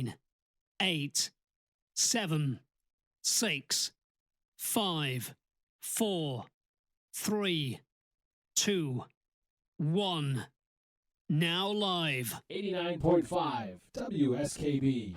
9, 8, 7, 6, 5, 4, 3, 2, 1. Now live. 89.5 WSKB.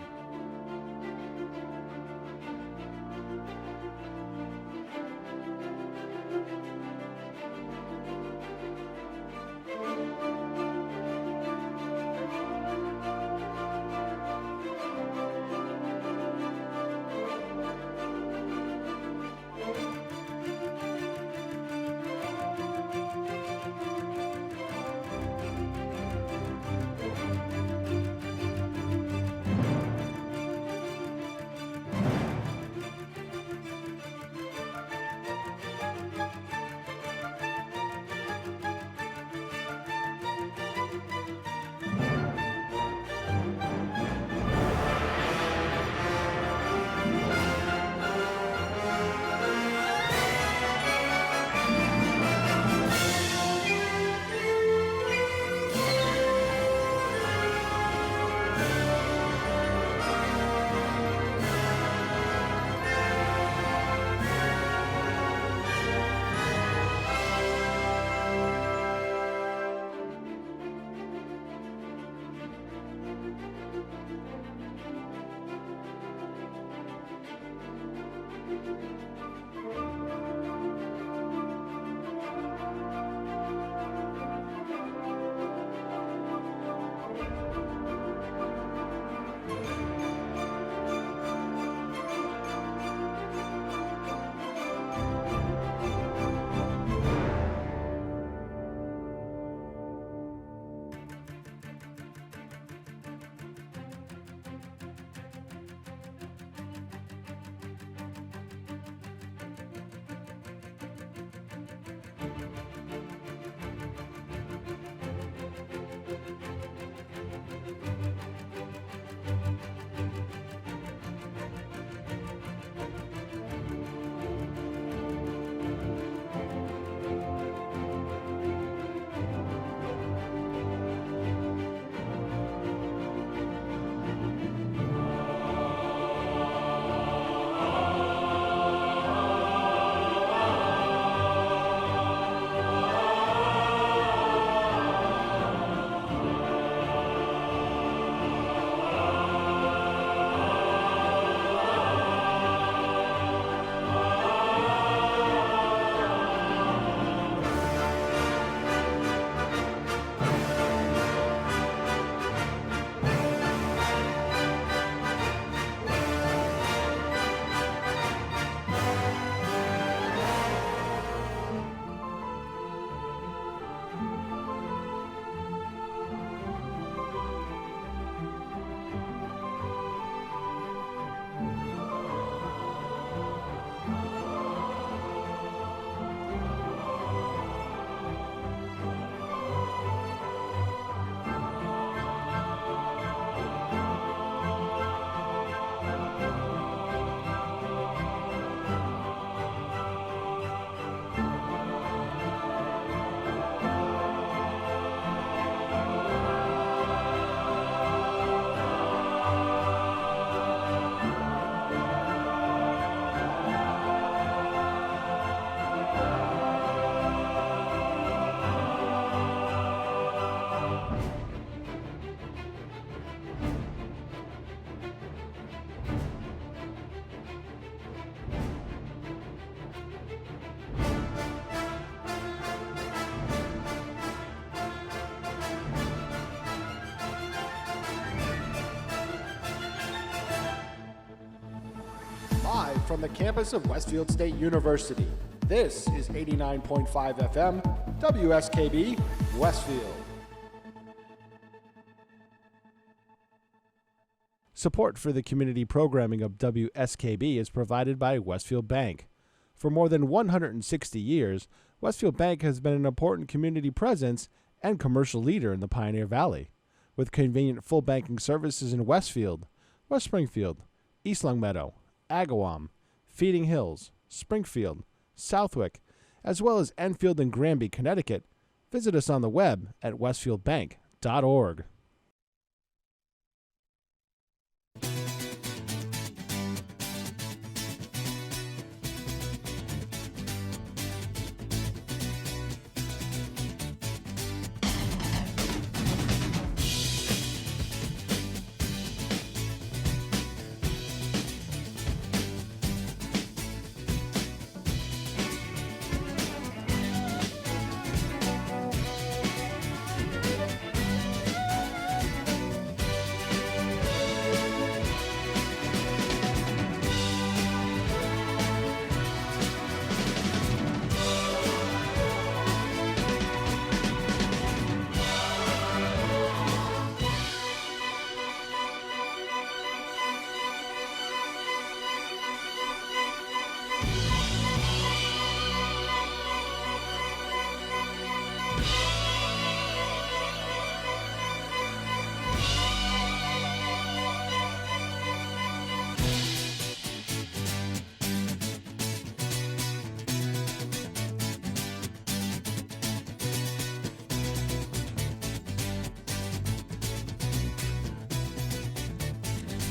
Live from the campus of Westfield State University, this is 89.5 FM, WSKB, Westfield. Support for the community programming of WSKB is provided by Westfield Bank. For more than 160 years, Westfield Bank has been an important community presence and commercial leader in the Pioneer Valley, with convenient full banking services in Westfield, West Springfield, East Longmeadow, Agawam, Feeding Hills, Springfield, Southwick, as well as Enfield and Granby, Connecticut. Visit us on the web at westfieldbank.org.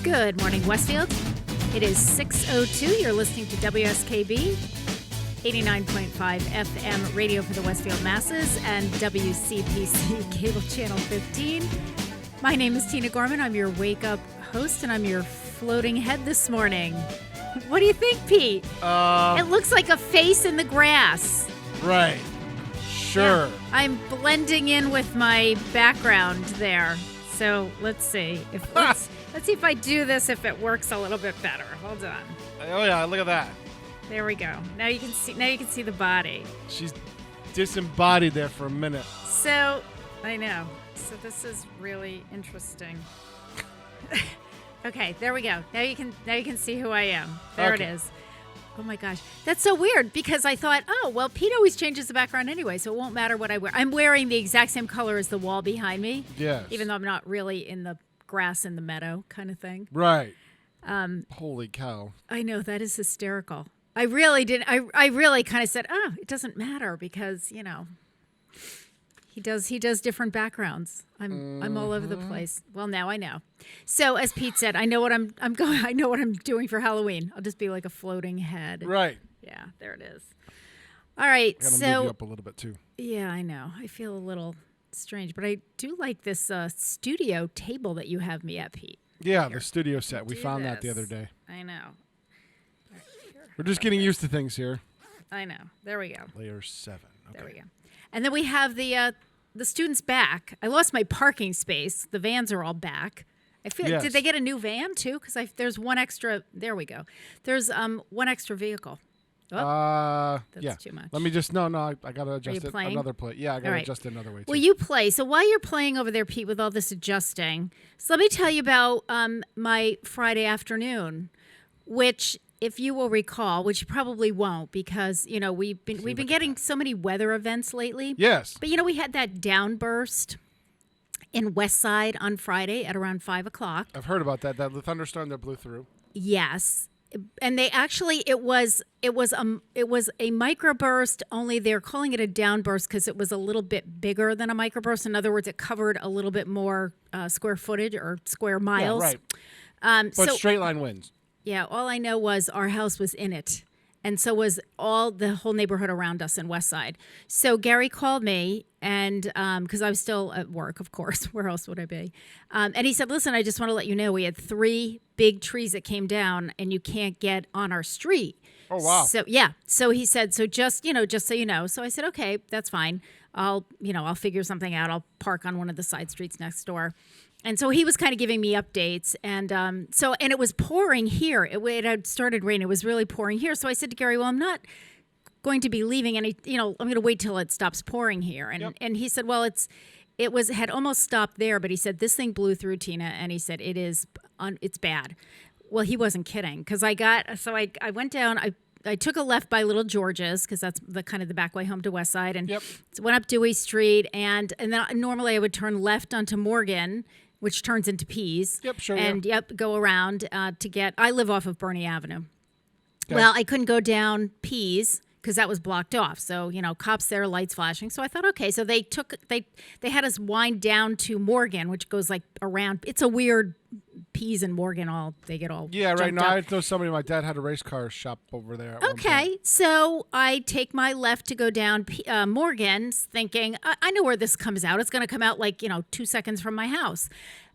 Good morning, Westfield. It is 6:02. You're listening to WSKB, 89.5 FM radio for the Westfield masses, and WCPC cable channel 15. My name is Tina Gorman. I'm your wake-up host, and I'm your floating head this morning. What do you think, Pete? It looks like a face in the grass. Right. Sure. Yeah, I'm blending in with my background there. So let's see if let's see if I do this, if it works a little bit better. Hold on. Oh yeah, look at that. There we go. Now you can see the body. She's disembodied there for a minute. So I know. So this is really interesting. Okay, there we go. Now you can see who I am. There it is. Oh my gosh. That's so weird because I thought, oh, well, Pete always changes the background anyway, so it won't matter what I wear. I'm wearing the exact same color as the wall behind me. Yes. Even though I'm not really in the grass in the meadow kind of thing. Right. Holy cow. I know, that is hysterical. I really didn't. I really kind of said, oh, it doesn't matter because, you know, he does different backgrounds. I'm all over the place. Well, now I know. So as Pete said, I know what I'm going. I know what I'm doing for Halloween. I'll just be like a floating head. Right. Yeah, there it is. All right. I gotta move you up a little bit too. Yeah, I know. I feel a little strange, but I do like this studio table that you have me at, Pete. Yeah, the studio set. We found that the this. other day. I know. We're just getting used to things here. I know. There we go. Layer 7. Okay. There we go. And then we have the students back. I lost my parking space. The vans are all back. I feel. Yes. Did they get a new van too? Because there's one extra. There we go. There's one extra vehicle. Oh, that's yeah. too much. Let me just I gotta adjust it playing? another play. Yeah, I gotta All right. adjust it another way too. Well, you play. So while you're playing over there, Pete, with all this adjusting, so let me tell you about my Friday afternoon, which, if you will recall, which you probably won't, because you know we've been getting so many weather events lately. Yes. But you know we had that downburst in West Side on Friday at around 5:00. I've heard about that. That the thunderstorm that blew through. Yes. And they actually, it was a microburst, only they're calling it a downburst because it was a little bit bigger than a microburst. In other words, it covered a little bit more square footage or square miles. Yeah, right. But so, straight line winds. yeah, all I know was our house was in it. And so was the whole neighborhood around us in West Side. So Gary called me, and because I was still at work, of course. Where else would I be? And he said, listen, I just want to let you know we had 3 big trees that came down, and you can't get on our street. Oh, wow. So, yeah. So he said, so just so you know. So I said, okay, that's fine. I'll figure something out. I'll park on one of the side streets next door. And so he was kind of giving me updates, and it was pouring here. It had started raining. It was really pouring here. So I said to Gary, well, I'm not going to be leaving any. I'm going to wait till it stops pouring here. And and he said, well, it had almost stopped there, but he said this thing blew through, Tina, and he said it's bad. Well, he wasn't kidding because I went down. I took a left by Little George's because that's the kind of the back way home to West Side, and went up Dewey Street, and then normally I would turn left onto Morgan, which turns into Pease. Yep, sure. And go around to get. I live off of Bernie Avenue. Okay. Well, I couldn't go down Pease because that was blocked off. So cops there, lights flashing. So I thought, okay. So they had us wind down to Morgan, which goes like around. It's a weird Pease and Morgan. They get all yeah, right. No, up. I know somebody. My dad had a race car shop over there. At one point. So I take my left to go down Morgan's, thinking I know where this comes out. It's going to come out like 2 seconds from my house.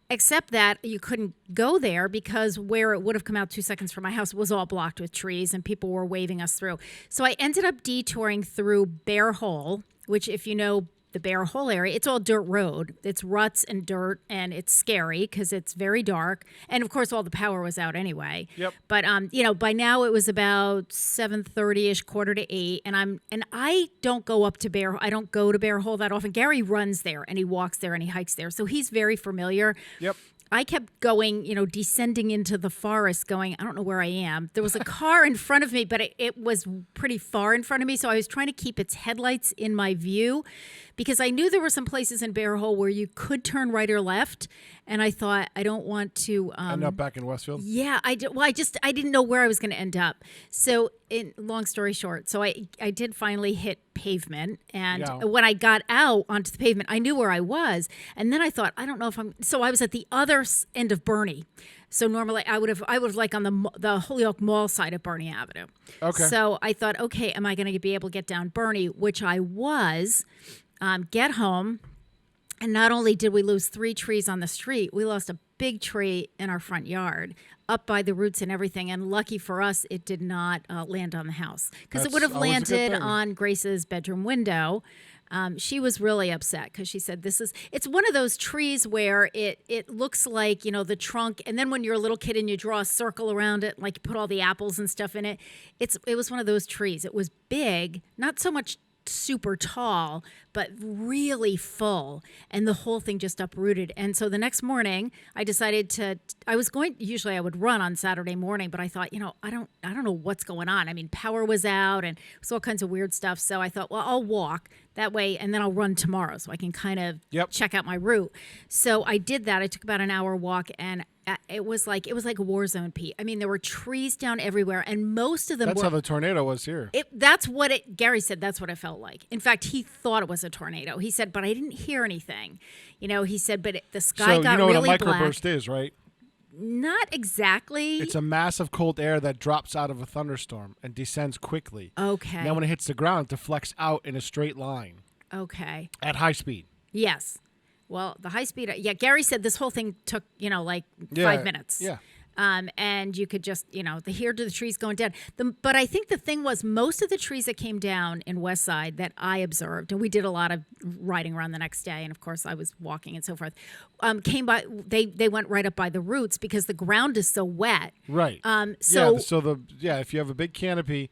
Except that you couldn't go there because where it would have come out 2 seconds from my house was all blocked with trees and people were waving us through. So I ended up detouring through Bear Hole, which, if you know the Bear Hole area, it's all dirt road. It's ruts and dirt, and it's scary because it's very dark. And of course, all the power was out anyway. Yep. But by now it was about 7:30ish, 7:45, and I don't go up to Bear. I don't go to Bear Hole that often. Gary runs there and he walks there and he hikes there, so he's very familiar. Yep. I kept going, descending into the forest going, I don't know where I am. There was a car in front of me, but it was pretty far in front of me. So I was trying to keep its headlights in my view because I knew there were some places in Bear Hole where you could turn right or left. And I thought, I don't want to end up back in Westfield. Yeah, I didn't know where I was going to end up. So, long story short, so I did finally hit pavement, and when I got out onto the pavement, I knew where I was, and then I thought, I don't know if I'm. So I was at the other end of Bernie. So normally I would have like on the Holyoke Mall side of Bernie Avenue. Okay. So I thought, okay, am I going to be able to get down Bernie? Which I was. Get home, and not only did we lose 3 trees on the street, we lost a big tree in our front yard, up by the roots and everything. And lucky for us, it did not land on the house, because it would have always a good landed thing. on Grace's bedroom window. She was really upset because she said, it's one of those trees where it looks like, the trunk. And then when you're a little kid and you draw a circle around it, like you put all the apples and stuff in it, it was one of those trees. It was big, not so much super tall, but really full, and the whole thing just uprooted. And so the next morning I decided usually I would run on Saturday morning, but I thought, I don't know what's going on. I mean, power was out and it was all kinds of weird stuff. So I thought, well, I'll walk that way and then I'll run tomorrow so I can kind of check out my route. So I did that. I took about an hour walk, and it was like a war zone, Pete. I mean, there were trees down everywhere, and most of them That's how the tornado was here. Gary said that's what it felt like. In fact, he thought it was a tornado. He said, but I didn't hear anything. He said, but the sky got really black. So you know what a microburst is, right? Not exactly. It's a mass of cold air that drops out of a thunderstorm and descends quickly. Okay. Now when it hits the ground, it deflects out in a straight line. Okay. At high speed. Yes. Well, the high speed, Gary said this whole thing took, 5 minutes. Yeah. And you could just, hear the trees going down. But I think the thing was, most of the trees that came down in West Side that I observed, and we did a lot of riding around the next day, and of course I was walking and so forth, came by, they went right up by the roots because the ground is so wet. Right. If you have a big canopy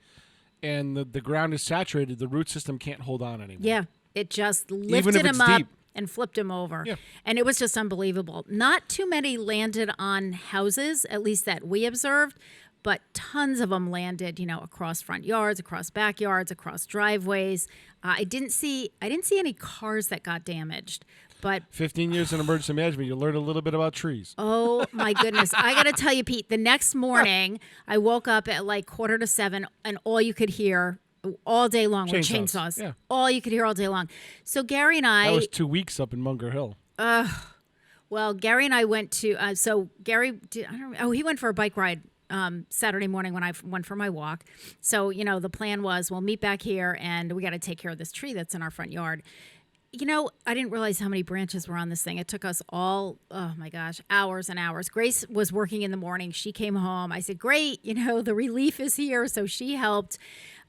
and the ground is saturated, the root system can't hold on anymore. Yeah. It just lifted him up. Deep. And flipped him over. Yeah. And it was just unbelievable. Not too many landed on houses, at least that we observed, but tons of them landed, across front yards, across backyards, across driveways. I didn't see any cars that got damaged. But 15 years in emergency management, you learn a little bit about trees. Oh, my goodness. I got to tell you, Pete, the next morning, I woke up at like 6:45, and all you could hear all day long with chainsaws. Yeah. All you could hear all day long. So Gary and I... That was 2 weeks up in Munger Hill. Well, Gary and I went to... he went for a bike ride Saturday morning when I went for my walk. So, the plan was we'll meet back here and we got to take care of this tree that's in our front yard. I didn't realize how many branches were on this thing. It took us all, oh my gosh, hours and hours. Grace was working in the morning. She came home. I said, great, the relief is here. So she helped.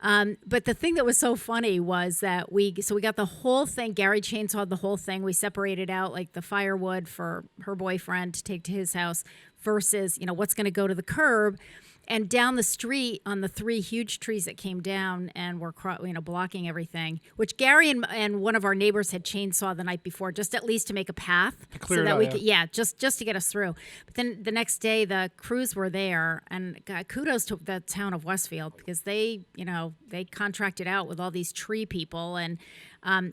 But the thing that was so funny was that we got the whole thing. Gary chainsawed the whole thing. We separated out like the firewood for her boyfriend to take to his house versus, what's going to go to the curb. And down the street on the 3 huge trees that came down and were blocking everything, which Gary and one of our neighbors had chainsawed the night before, just at least to make a path to clear so that out, we could, just to get us through. But then the next day the crews were there, and kudos to the town of Westfield because they contracted out with all these tree people, and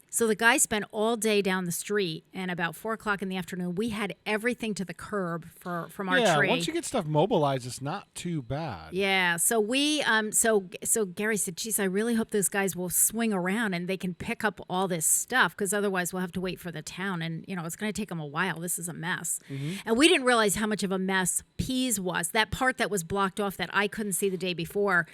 so the guy spent all day down the street, and about 4:00 in the afternoon, we had everything to the curb from our tree. Yeah, once you get stuff mobilized, it's not too bad. Yeah, so we, so Gary said, geez, I really hope those guys will swing around and they can pick up all this stuff because otherwise we'll have to wait for the town, and it's going to take them a while. This is a mess. Mm-hmm. And we didn't realize how much of a mess Pease was. That part that was blocked off that I couldn't see the day before.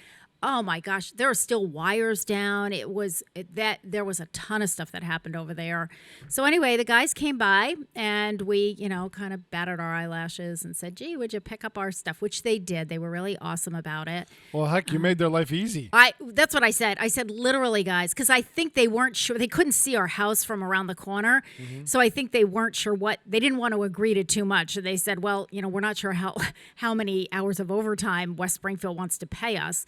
Oh my gosh, there are still wires down. There was a ton of stuff that happened over there. So anyway, the guys came by and we, kind of batted our eyelashes and said, gee, would you pick up our stuff? Which they did. They were really awesome about it. Well, heck, you made their life easy. That's what I said. I said, literally, guys, because I think they weren't sure. They couldn't see our house from around the corner. Mm-hmm. So I think they weren't sure they didn't want to agree to too much. They said, well, we're not sure how many hours of overtime West Springfield wants to pay us.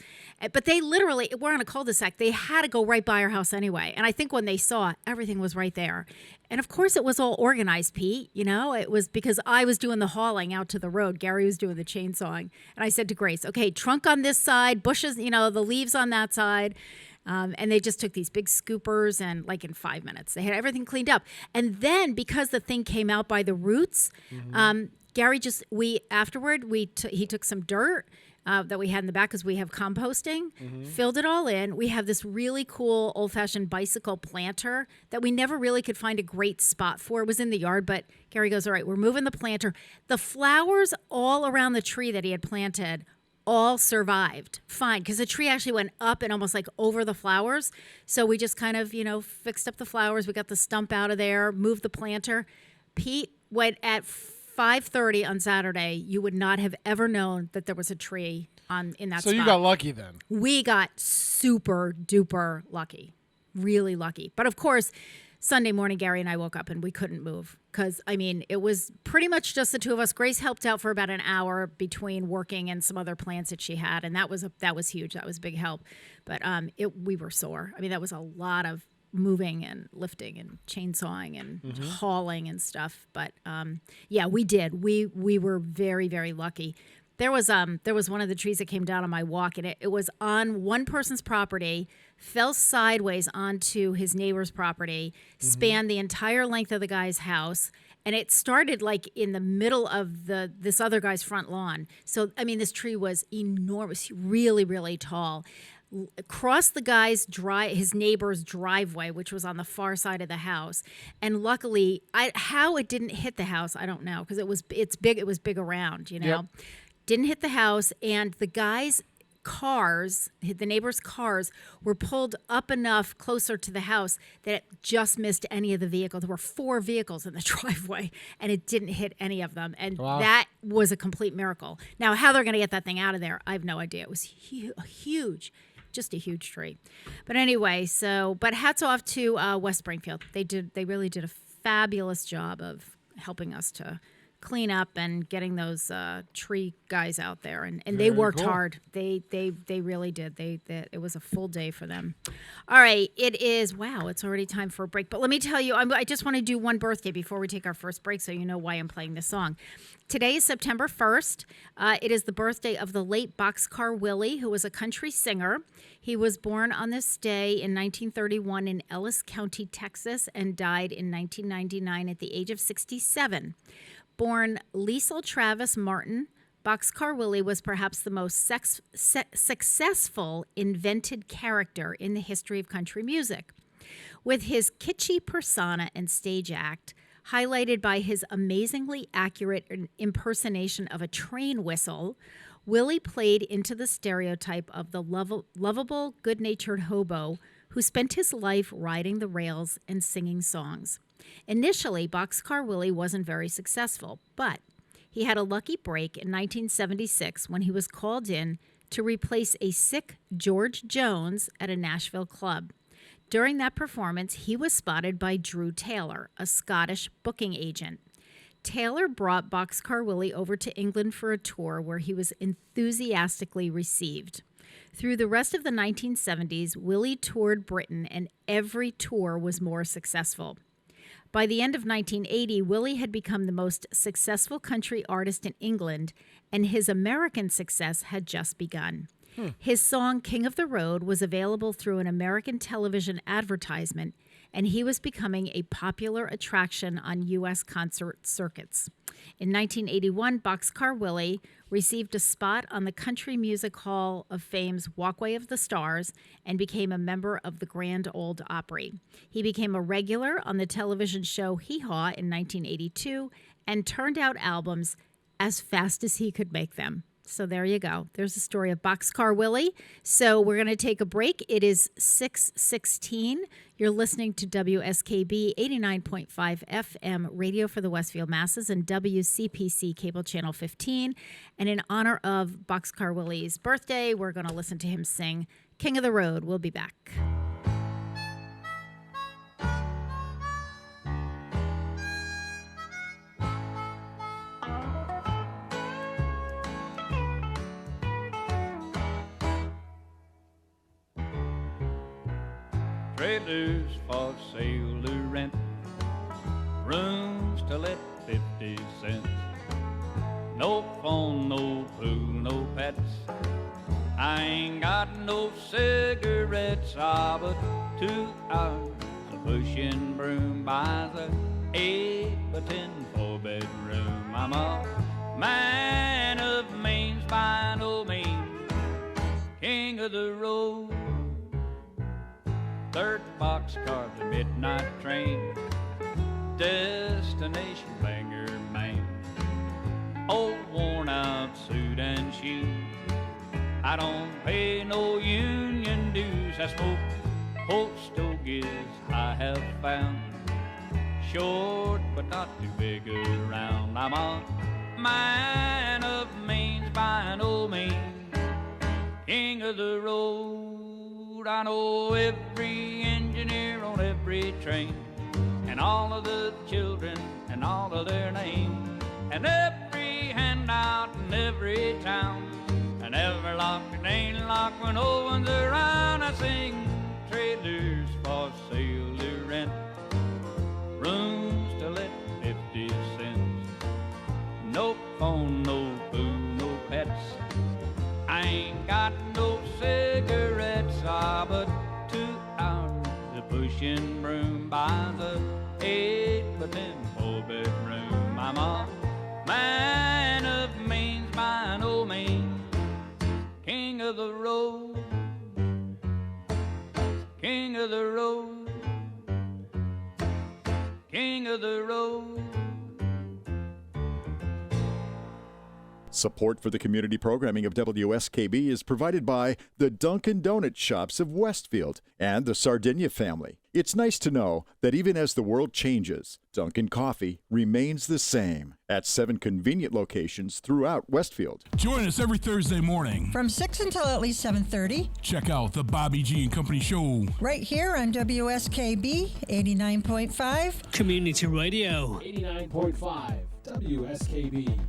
But they literally, we're on a cul-de-sac. They had to go right by our house anyway. And I think when they saw everything was right there. And of course it was all organized, Pete. It was because I was doing the hauling out to the road. Gary was doing the chainsawing. And I said to Grace, okay, trunk on this side, bushes, the leaves on that side. And they just took these big scoopers and like in 5 minutes, they had everything cleaned up. And then because the thing came out by the roots, mm-hmm. Gary he took some dirt that we had in the back because we have composting, filled it all in. We have this really cool old-fashioned bicycle planter that we never really could find a great spot for. It was in the yard, but Gary goes, all right, we're moving the planter. The flowers all around the tree that he had planted all survived fine because the tree actually went up and almost like over the flowers. So we just kind of, fixed up the flowers. We got the stump out of there, moved the planter. Pete went at 5:30 on Saturday. You would not have ever known that there was a tree in that spot. So you got lucky then. We got super duper lucky, really lucky. But of course, Sunday morning, Gary and I woke up and we couldn't move because, it was pretty much just the two of us. Grace helped out for about an hour between working and some other plants that she had, and that was huge. That was a big help. But we were sore. That was a lot of moving and lifting and chainsawing and hauling and stuff. But we did. We were very, very lucky. There was one of the trees that came down on my walk, and it was on one person's property, fell sideways onto his neighbor's property, spanned the entire length of the guy's house, and it started like in the middle of this other guy's front lawn. So this tree was enormous, really, really tall. Across the guy's his neighbor's driveway, which was on the far side of the house, and luckily, how it didn't hit the house, I don't know, because it's big. It was big around, Yep. Didn't hit the house, and the guy's cars, the neighbor's cars, were pulled up enough closer to the house that it just missed any of the vehicles. There were 4 vehicles in the driveway, and it didn't hit any of them, and that was a complete miracle. Now, how they're going to get that thing out of there, I have no idea. It was huge. Just a huge tree. But anyway, but hats off to West Springfield. They really did a fabulous job of helping us to clean up and getting those tree guys out there. And they worked hard. They really did. It was a full day for them. All right. It's already time for a break. But let me tell you, I just want to do one birthday before we take our first break so you know why I'm playing this song. Today is September 1st. It is the birthday of the late Boxcar Willie, who was a country singer. He was born on this day in 1931 in Ellis County, Texas, and died in 1999 at the age of 67. Born Liesl Travis Martin, Boxcar Willie was perhaps the most successful invented character in the history of country music. With his kitschy persona and stage act, highlighted by his amazingly accurate impersonation of a train whistle, Willie played into the stereotype of the lovable, good-natured hobo who spent his life riding the rails and singing songs. Initially, Boxcar Willie wasn't very successful, but he had a lucky break in 1976 when he was called in to replace a sick George Jones at a Nashville club. During that performance, he was spotted by Drew Taylor, a Scottish booking agent. Taylor brought Boxcar Willie over to England for a tour where he was enthusiastically received. Through the rest of the 1970s, Willie toured Britain, and every tour was more successful. By the end of 1980, Willie had become the most successful country artist in England, and his American success had just begun. His song, King of the Road, was available through an American television advertisement, and he was becoming a popular attraction on U.S. concert circuits. In 1981, Boxcar Willie received a spot on the Country Music Hall of Fame's Walkway of the Stars and became a member of the Grand Ole Opry. He became a regular on the television show Hee Haw in 1982 and turned out albums as fast as he could make them. So there you go. There's the story of Boxcar Willie. So we're going to take a break. It is 6:16. You're listening to WSKB 89.5 FM radio for the Westfield Masses and WCPC cable channel 15. And in honor of Boxcar Willie's birthday, we're going to listen to him sing King of the Road. We'll be back. Trailers for sale to rent, rooms to let 50 cents. No phone, no pool, no pets. I ain't got no cigarettes, but 2 hours of pushing broom buys a 8x10 4-bedroom. I'm a man of means by no means. king of the road. Third boxcar, the midnight train, destination Bangor, Maine. Old worn out suit and shoes, I don't pay no union dues. I smoke whole stogies I have found, short but not too big around. I'm a man of means by an old means, king of the road. I know every engineer on every train, and all of the children and all of their names, and every handout in every town, and every lock and ain't locked when no one's around. I sing trailers for sale to rent, rooms to let 50 cents. No phone, no food, no pets. I ain't got no cigarettes, but 2 hours of pushing broom by the 8 but then 4-bedroom. I'm a man of means by no means, king of the road, king of the road, king of the road. Support for the community programming of WSKB is provided by the Dunkin' Donut Shops of Westfield and the Sardinia family. It's nice to know that even as the world changes, Dunkin' Coffee remains the same at 7 convenient locations throughout Westfield. Join us every Thursday morning from 6 until at least 7:30. Check out the Bobby G and Company Show right here on WSKB 89.5 Community Radio. 89.5 WSKB.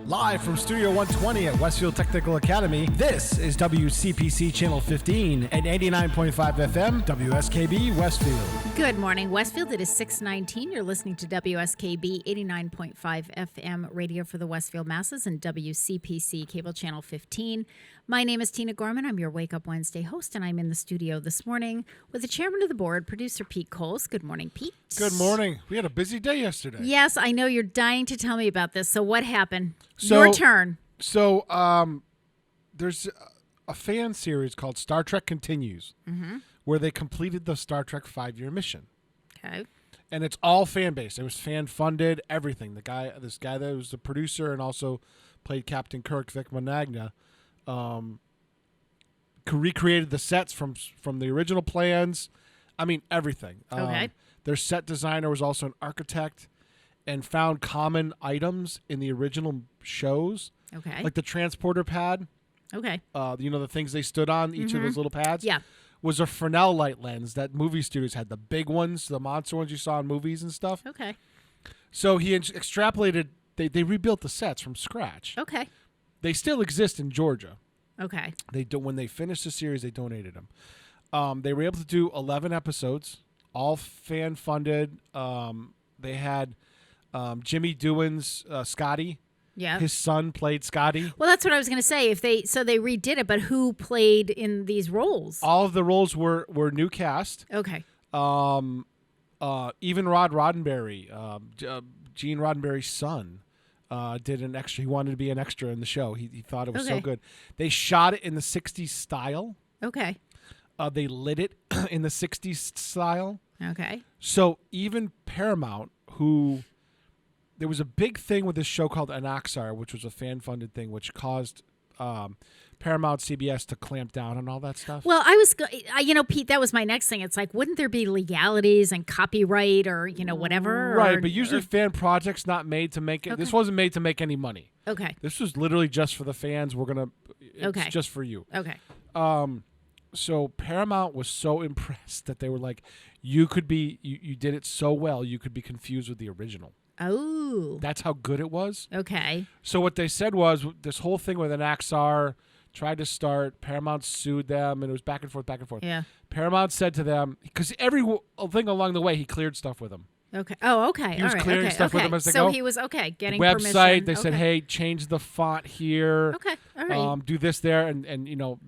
Live from Studio 120 at Westfield Technical Academy, this is WCPC Channel 15 and 89.5 FM, WSKB Westfield. Good morning, Westfield. It is 6:19. You're listening to WSKB 89.5 FM radio for the Westfield masses and WCPC Cable Channel 15. My name is Tina Gorman. I'm your Wake Up Wednesday host, and I'm in the studio this morning with the chairman of the board, producer Pete Coles. Good morning, Pete. Good morning. We had a busy day yesterday. Yes, I know you're dying to tell me about this. So what happened? So, Your turn. So there's a fan series called Star Trek Continues, where they completed the Star Trek 5-year mission. Okay. And it's all fan-based. It was fan-funded, everything. This guy that was the producer and also played Captain Kirk, Vic Monagna, recreated the sets from the original plans. I mean, everything. Okay. Their set designer was also an architect and found common items in the original shows. Okay. Like the transporter pad. Okay. The things they stood on, each of those little pads. Yeah. Was a Fresnel light lens that movie studios had. The big ones, the monster ones you saw in movies and stuff. Okay. So he extrapolated, they rebuilt the sets from scratch. Okay. They still exist in Georgia. Okay. When they finished the series, they donated them. They were able to do 11 episodes, all fan funded. They had Jimmy Doohan's Scotty. Yeah. His son played Scotty. Well, that's what I was going to say. They redid it, but who played in these roles? All of the roles were new cast. Okay. Even Rod Roddenberry, Gene Roddenberry's son, did an extra. He wanted to be an extra in the show. He thought it was so good. They shot it in the 60s style. Okay. They lit it in the 60s style. Okay. So even Paramount, there was a big thing with this show called Anaxar, which was a fan-funded thing, which caused Paramount CBS to clamp down on all that stuff. Well, Pete, that was my next thing. It's like, wouldn't there be legalities and copyright or, whatever? Right, but usually fan projects not made to make it. Okay. This wasn't made to make any money. Okay. This was literally just for the fans. It's just for you. Okay. So Paramount was so impressed that they were like, you did it so well, you could be confused with the original. Oh. That's how good it was. Okay. So what they said was this whole thing with Anaxar tried to start. Paramount sued them, and it was back and forth, back and forth. Yeah. Paramount said to them, because every thing along the way, he cleared stuff with them. Okay. Oh, okay. He was all right. clearing okay. stuff with okay. them as they so go. he was getting Website. permission. They said, hey, change the font here. Okay. All right. Do this there, and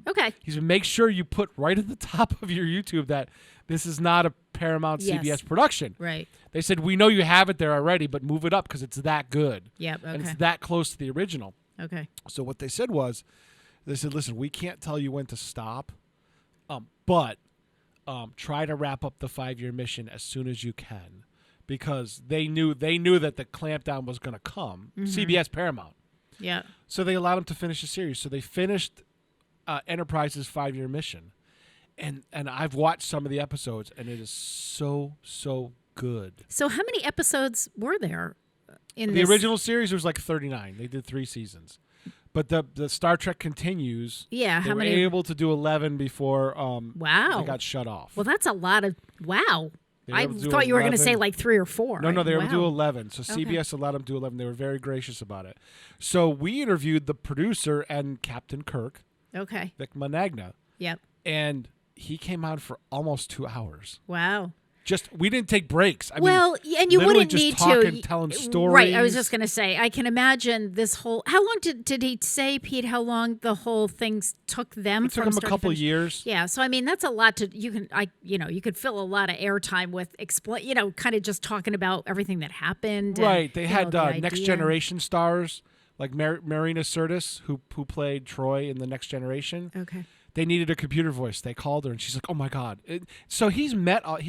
Okay. He said, make sure you put right at the top of your YouTube that this is not a Paramount CBS production. Right. They said, we know you have it there already, but move it up because it's that good. Yep. Okay. And it's that close to the original. Okay. So what they said was They said, listen, we can't tell you when to stop, but try to wrap up the 5-year mission as soon as you can, because they knew that the clampdown was going to come. CBS Paramount. Yeah. So they allowed them to finish the series. So they finished Enterprise's 5-year mission, and I've watched some of the episodes, and it is so good. So how many episodes were there in The this? original series was like 39. They did 3 seasons. But the Star Trek Continues, Yeah, they how were many? able to do 11 before Wow. they got shut off. Well, that's a lot of wow. They were I able to do thought you were going to say 11. like 3 or 4. No, they were able to do Wow. 11. So CBS allowed them to do 11. They were very gracious about it. So we interviewed the producer and Captain Kirk, Okay. Vic Managna, Yep. and he came on for almost 2 hours. Wow. We didn't take breaks. I Well, mean, and you literally wouldn't just need talking, to. telling stories. Right. I was just going to say, I can imagine this whole. How long did he say, Pete? How long the whole thing took them? It took from them a start to couple finish? years. Yeah. So I mean, that's a lot to. You could fill a lot of airtime with explain. Kind of just talking about everything that happened. Right. And, They you had know, the Next idea. Generation stars like Marina Sirtis, who played Troy in the Next Generation. Okay. They needed a computer voice. They called her, and she's like, "Oh my god!" So he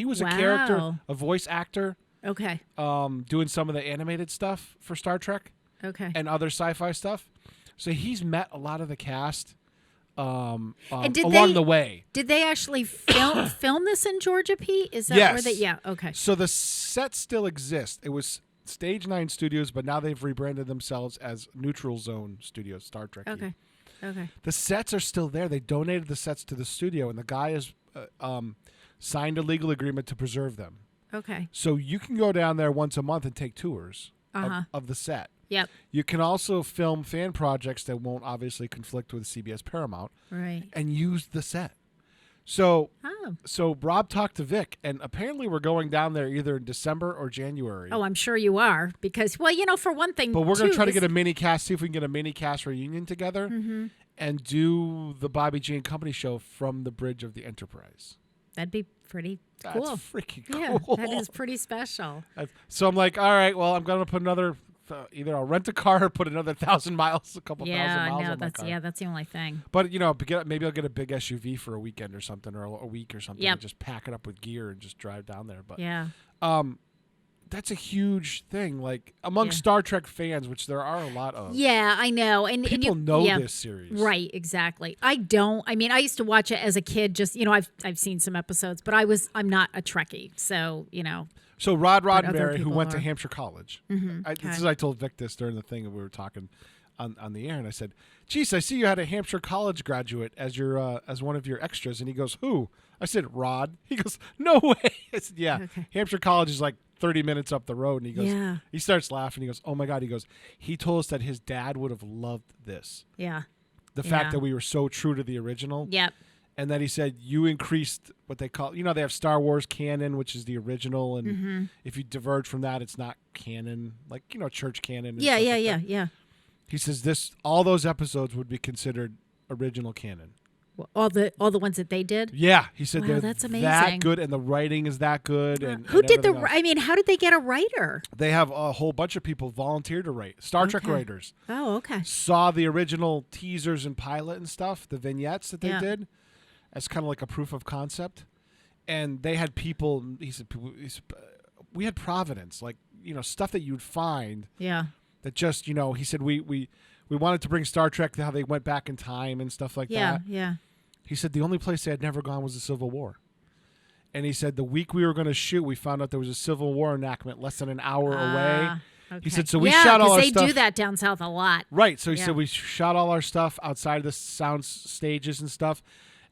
was a character, Wow. a voice actor, Okay. doing some of the animated stuff for Star Trek Okay. and other sci-fi stuff. So he's met a lot of the cast And along the way. Did they actually film this in Georgia, Pete? Is that Yes. where they? Yeah. Okay. So the set still exists. It was Stage 9 Studios, but now they've rebranded themselves as Neutral Zone Studios, Star Trek. Okay. Okay. The sets are still there. They donated the sets to the studio, and the guy has signed a legal agreement to preserve them. Okay. So you can go down there once a month and take tours Uh-huh. of the set. Yep. You can also film fan projects that won't obviously conflict with CBS Paramount Right. and use the set. So Oh. so Rob talked to Vic, and apparently we're going down there either in December or January. Oh, I'm sure you are because, well, for one thing, But we're going to too, try to this- get a mini cast, see if we can get a mini cast reunion together and do the Bobby G and Company show from the bridge of the Enterprise. That'd be pretty That's cool. freaking Yeah, cool. that is pretty special. So I'm like, all right, well, I'm going to put another, either I'll rent a car or put another 1,000 miles, a couple thousand Yeah, miles no, on my that's car. that's the only thing. But, maybe I'll get a big SUV for a weekend or something, or a week or something, Yep. and just pack it up with gear and just drive down there. But Yeah. that's a huge thing, like among Yeah. Star Trek fans, which there are a lot of. Yeah, I know. And People you, know yeah, this series. Right, exactly. I don't. I mean, I used to watch it as a kid. Just I've seen some episodes, but I'm not a Trekkie, so So Rod other Roddenberry, who people went to are. Hampshire College. okay. I told Vic this during the thing that we were talking on the air, and I said, "Geez, I see you had a Hampshire College graduate as your as one of your extras." And he goes, "Who?" I said, "Rod." He goes, "No way." I said, "Yeah, Okay. Hampshire College is like 30 minutes up the road." And he goes, Yeah. he starts laughing. He goes, "Oh my god!" He goes, "He told us that his dad would have loved this. Yeah. The Yeah. fact that we were so true to the original." Yep. And then he said, you increased what they call, they have Star Wars canon, which is the original. And if you diverge from that, it's not canon, like, church canon. and Yeah, stuff yeah, like yeah, that. yeah. He says all those episodes would be considered original canon. Well, all the ones that they did. Yeah. He said Wow, they're that's that amazing. good and the writing is that good. And Who and did the? everything else. I mean, how did they get a writer? They have a whole bunch of people volunteer to write. Star Trek Okay. writers Oh, okay. saw the original teasers and pilot and stuff, the vignettes that they Yeah. did, as kind of like a proof of concept. And they had people. He said, we had Providence, like stuff that you'd find Yeah. that just he said we wanted to bring Star Trek, how they went back in time and stuff like Yeah. that. Yeah. He said the only place they had never gone was the Civil War. And he said the week we were going to shoot, we found out there was a Civil War enactment less than an hour away. Okay. He said, so we yeah, shot all 'cause our they stuff. do that down south a lot. Right. So he Yeah. said we shot all our stuff outside of the sound stages and stuff.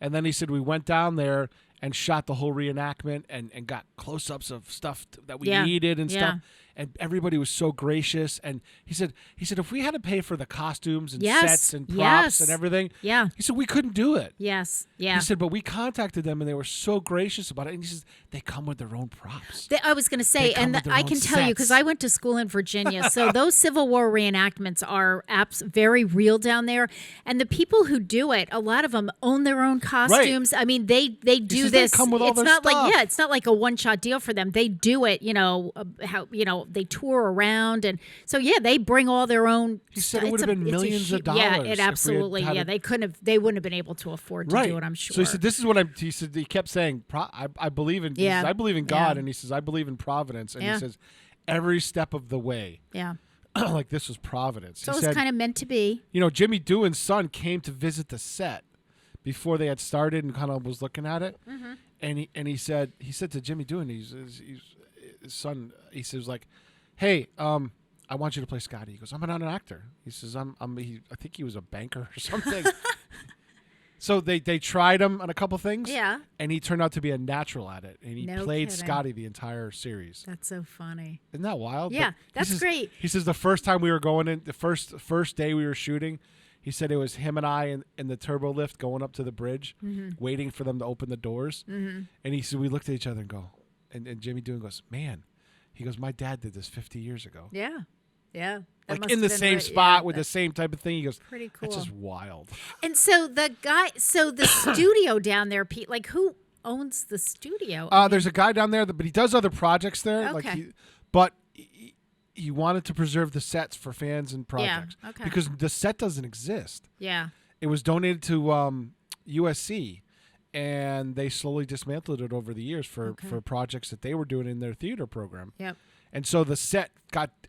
And then he said we went down there and shot the whole reenactment and got close-ups of stuff that we Yeah. needed and Yeah. stuff. And everybody was so gracious. And he said if we had to pay for the costumes and Yes. sets and props Yes. and everything, Yeah. he said we couldn't do it. Yes. Yeah. He said, but we contacted them and they were so gracious about it. And he says they come with their own props. I was going to say, They come and with their I own can tell you because sets. I went to school in Virginia, so those Civil War reenactments are very real down there. And the people who do it, a lot of them own their own costumes. I mean, they do says they this. come with all It's their not stuff. like it's not like a one shot deal for them. They do it, they tour around, and so they bring all their own. He said it would have been millions of dollars. Yeah, if we it had absolutely. had Yeah, it. they wouldn't have been able to afford to do it. I'm sure. So he said, "This is what I'm." He said he kept saying, "I believe in." he Yeah. says, I believe in God, Yeah. and he says, "I believe in providence," and Yeah. he says, "Every step of the way, Yeah, like this was providence." so he it was said, kind of meant to be. Jimmy Doohan's son came to visit the set before they had started and kind of was looking at it, and he said to Jimmy Doohan, his son, he says like, "Hey, I want you to play Scotty." He goes, "I'm not an actor." He says, I think he was a banker or something." So they tried him on a couple things, Yeah. and he turned out to be a natural at it, and he No played kidding. Scotty the entire series. That's so funny. Isn't that wild? Yeah, But he that's says- great. He says the first time we were going in, the first day we were shooting, he said it was him and I in the turbo lift going up to the bridge, waiting for them to open the doors. And he said we looked at each other and go, and Jimmy Doohan goes, "Man," he goes, "My dad did this 50 years ago." Yeah, yeah. That Like must in the have been same right- spot yeah, with the that's same type of thing. He goes, pretty "That's cool. just wild." And so the studio down there, Pete. Like, who owns the studio? There's a guy down there, but he does other projects there. Okay. But he wanted to preserve the sets for fans and projects. okay. Because the set doesn't exist. Yeah. It was donated to USC, and they slowly dismantled it over the years for projects that they were doing in their theater program. Yep. And so the set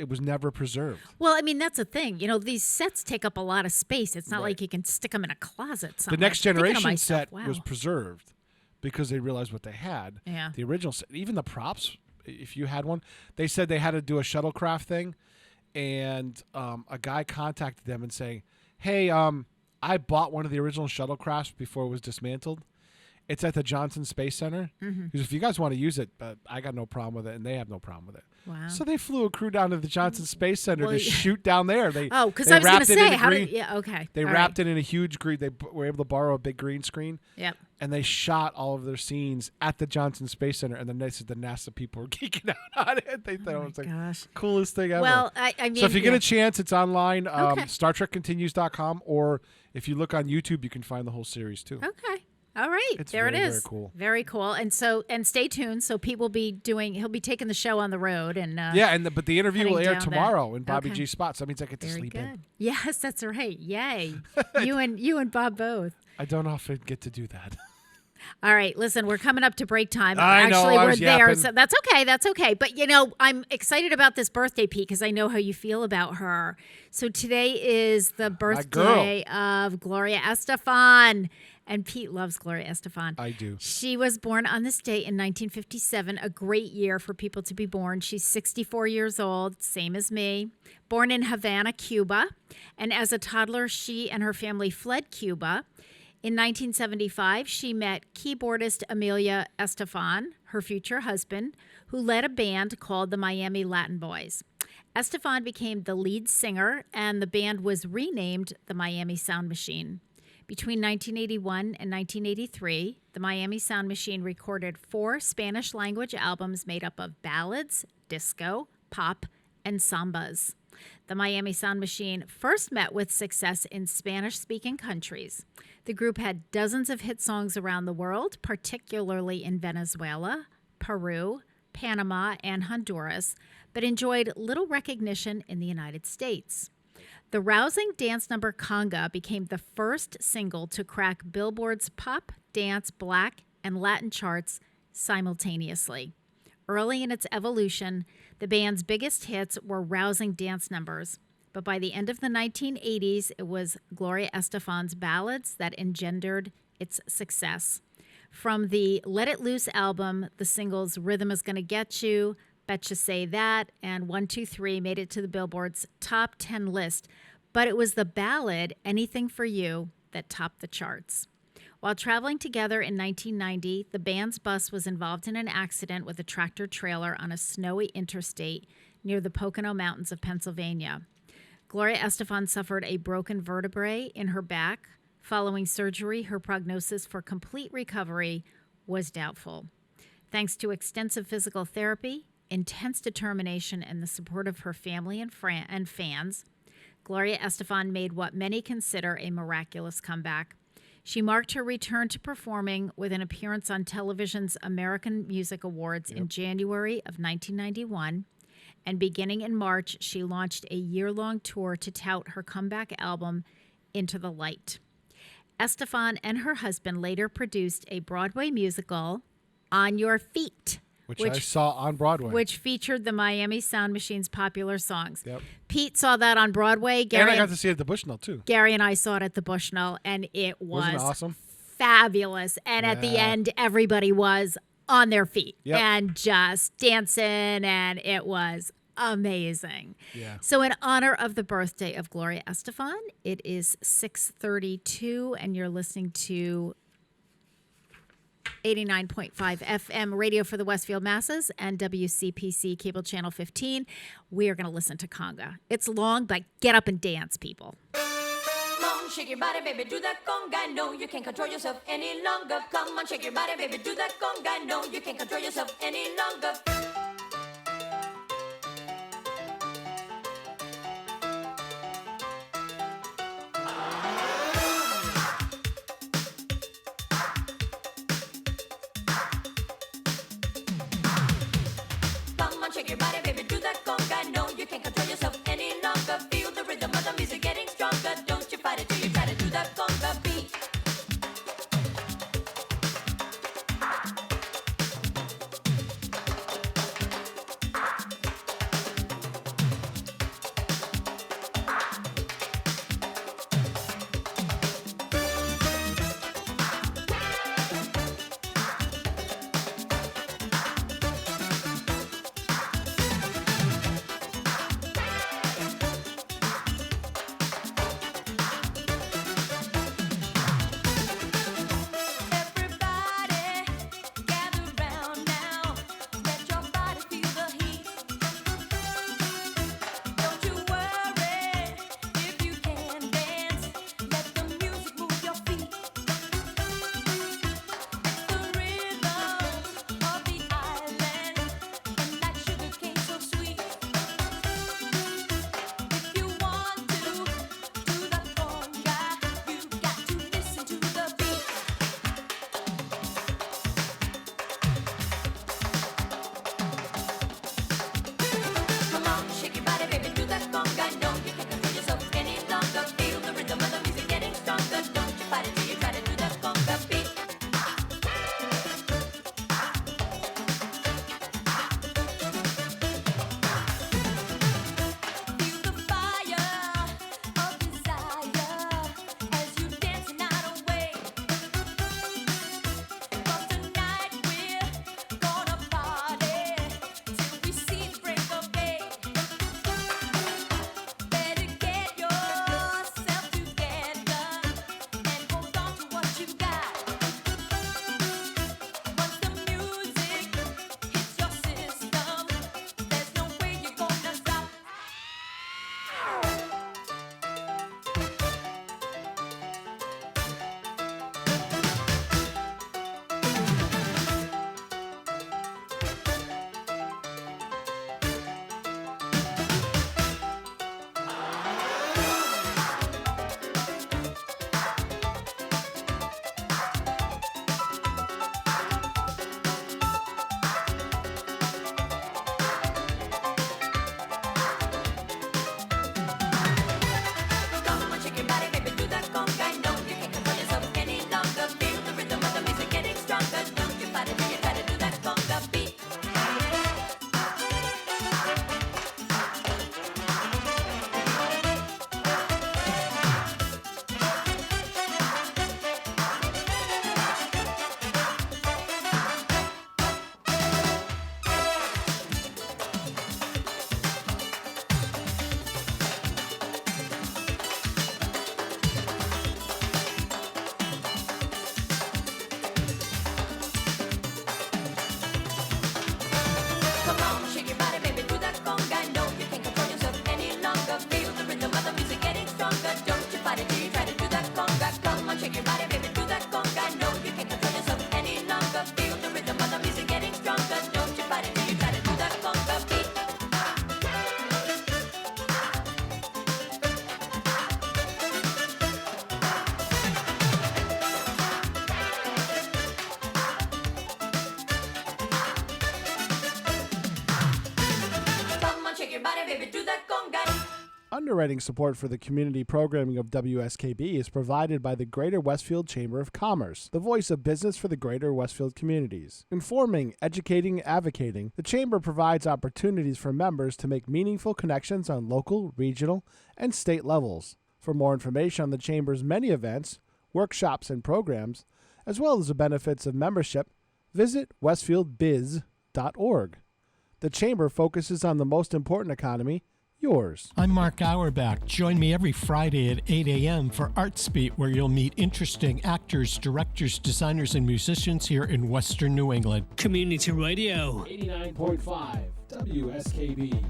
was never preserved. Well, I mean, that's the thing. These sets take up a lot of space. It's not like you can stick them in a closet somewhere. The Next I'm thinking to Generation myself, set wow. was preserved because they realized what they had. Yeah. The original set, even the props, if you had one, they said they had to do a shuttlecraft thing, and a guy contacted them and saying, "Hey, I bought one of the original shuttlecrafts before it was dismantled. It's at the Johnson Space Center. Because if you guys want to use it, I got no problem with it, and they have no problem with it." Wow. So they flew a crew down to the Johnson Space Center Well, to shoot down there. They because they I was going wrapped to it in say, a how green- did? Yeah. Okay. They All wrapped right. it in a huge green. They were able to borrow a big green screen. Yep. And they shot all of their scenes at the Johnson Space Center. And then they said the NASA people were geeking out on it. They thought it was like gosh. coolest thing ever. Well, I mean, so if you get yeah. a chance, it's online, Okay. StarTrekContinues.com, or if you look on YouTube, you can find the whole series too. Okay. All right. It's there very, it is. very cool. Very cool. And stay tuned. So Pete will be he'll be taking the show on the road and Yeah, but the interview will heading air down tomorrow in Bobby Okay. G spots. That means I get to very sleep good. in. Yes, that's right. Yay. you and Bob both. I don't often get to do that. All right, listen, we're coming up to break time. I know, Actually, I we're was there, yapping. so that's okay. That's okay. But I'm excited about this birthday, Pete, because I know how you feel about her. So today is the birthday of Gloria Estefan, and Pete loves Gloria Estefan. I do. She was born on this date in 1957, a great year for people to be born. She's 64 years old, same as me. Born in Havana, Cuba, and as a toddler, she and her family fled Cuba. In 1975, she met keyboardist Amelia Estefan, her future husband, who led a band called the Miami Latin Boys. Estefan became the lead singer, and the band was renamed the Miami Sound Machine. Between 1981 and 1983, the Miami Sound Machine recorded 4 Spanish-language albums made up of ballads, disco, pop, and sambas. The Miami Sound Machine first met with success in Spanish-speaking countries. The group had dozens of hit songs around the world, particularly in Venezuela, Peru, Panama, and Honduras, but enjoyed little recognition in the United States. The rousing dance number Conga became the first single to crack Billboard's pop, dance, black, and Latin charts simultaneously. Early in its evolution, the band's biggest hits were rousing dance numbers, but by the end of the 1980s, it was Gloria Estefan's ballads that engendered its success. From the Let It Loose album, the singles Rhythm Is Gonna Get You, Betcha Say That, and 1, 2, 3 made it to the Billboard's top 10 list, but it was the ballad Anything For You that topped the charts. While traveling together in 1990, the band's bus was involved in an accident with a tractor trailer on a snowy interstate near the Pocono Mountains of Pennsylvania. Gloria Estefan suffered a broken vertebrae in her back. Following surgery, her prognosis for complete recovery was doubtful. Thanks to extensive physical therapy, intense determination, and the support of her family and fans, Gloria Estefan made what many consider a miraculous comeback. She marked her return to performing with an appearance on television's American Music Awards in January of 1991, And beginning in March, she launched a year-long tour to tout her comeback album, Into the Light. Estefan and her husband later produced a Broadway musical, On Your Feet, Which I saw on Broadway. which featured the Miami Sound Machine's popular songs. Yep. Pete saw that on Broadway. And I got to see it at the Bushnell, too. Gary and I saw it at the Bushnell, and it Wasn't was it awesome? fabulous. And at the Yeah. end, everybody was on their feet Yep. and just dancing, and it was amazing. Yeah. So in honor of the birthday of Gloria Estefan, it is 6:32, and you're listening to 89.5 FM radio for the Westfield Masses and WCPC cable channel 15. We are going to listen to conga. It's long, but get up and dance, people. Come on, shake your body, baby, do that conga. No, you can't control yourself any longer. Come on, shake your body, baby, do that conga. No, you can't control yourself any longer. Come on, shake your body, baby, do that conga. No, you can't control yourself any longer. Feel the rhythm of the music getting stronger. Don't you fight it till you try to do that conga beat. Underwriting support for the community programming of WSKB is provided by the Greater Westfield Chamber of Commerce, the voice of business for the Greater Westfield communities. Informing, educating, advocating, the Chamber provides opportunities for members to make meaningful connections on local, regional, and state levels. For more information on the Chamber's many events, workshops, and programs, as well as the benefits of membership, visit westfieldbiz.org. The Chamber focuses on the most important economy, yours. I'm Mark Auerbach. Join me every Friday at 8 a.m. for ArtsBeat, where you'll meet interesting actors, directors, designers, and musicians here in Western New England. Community Radio. 89.5 WSKB.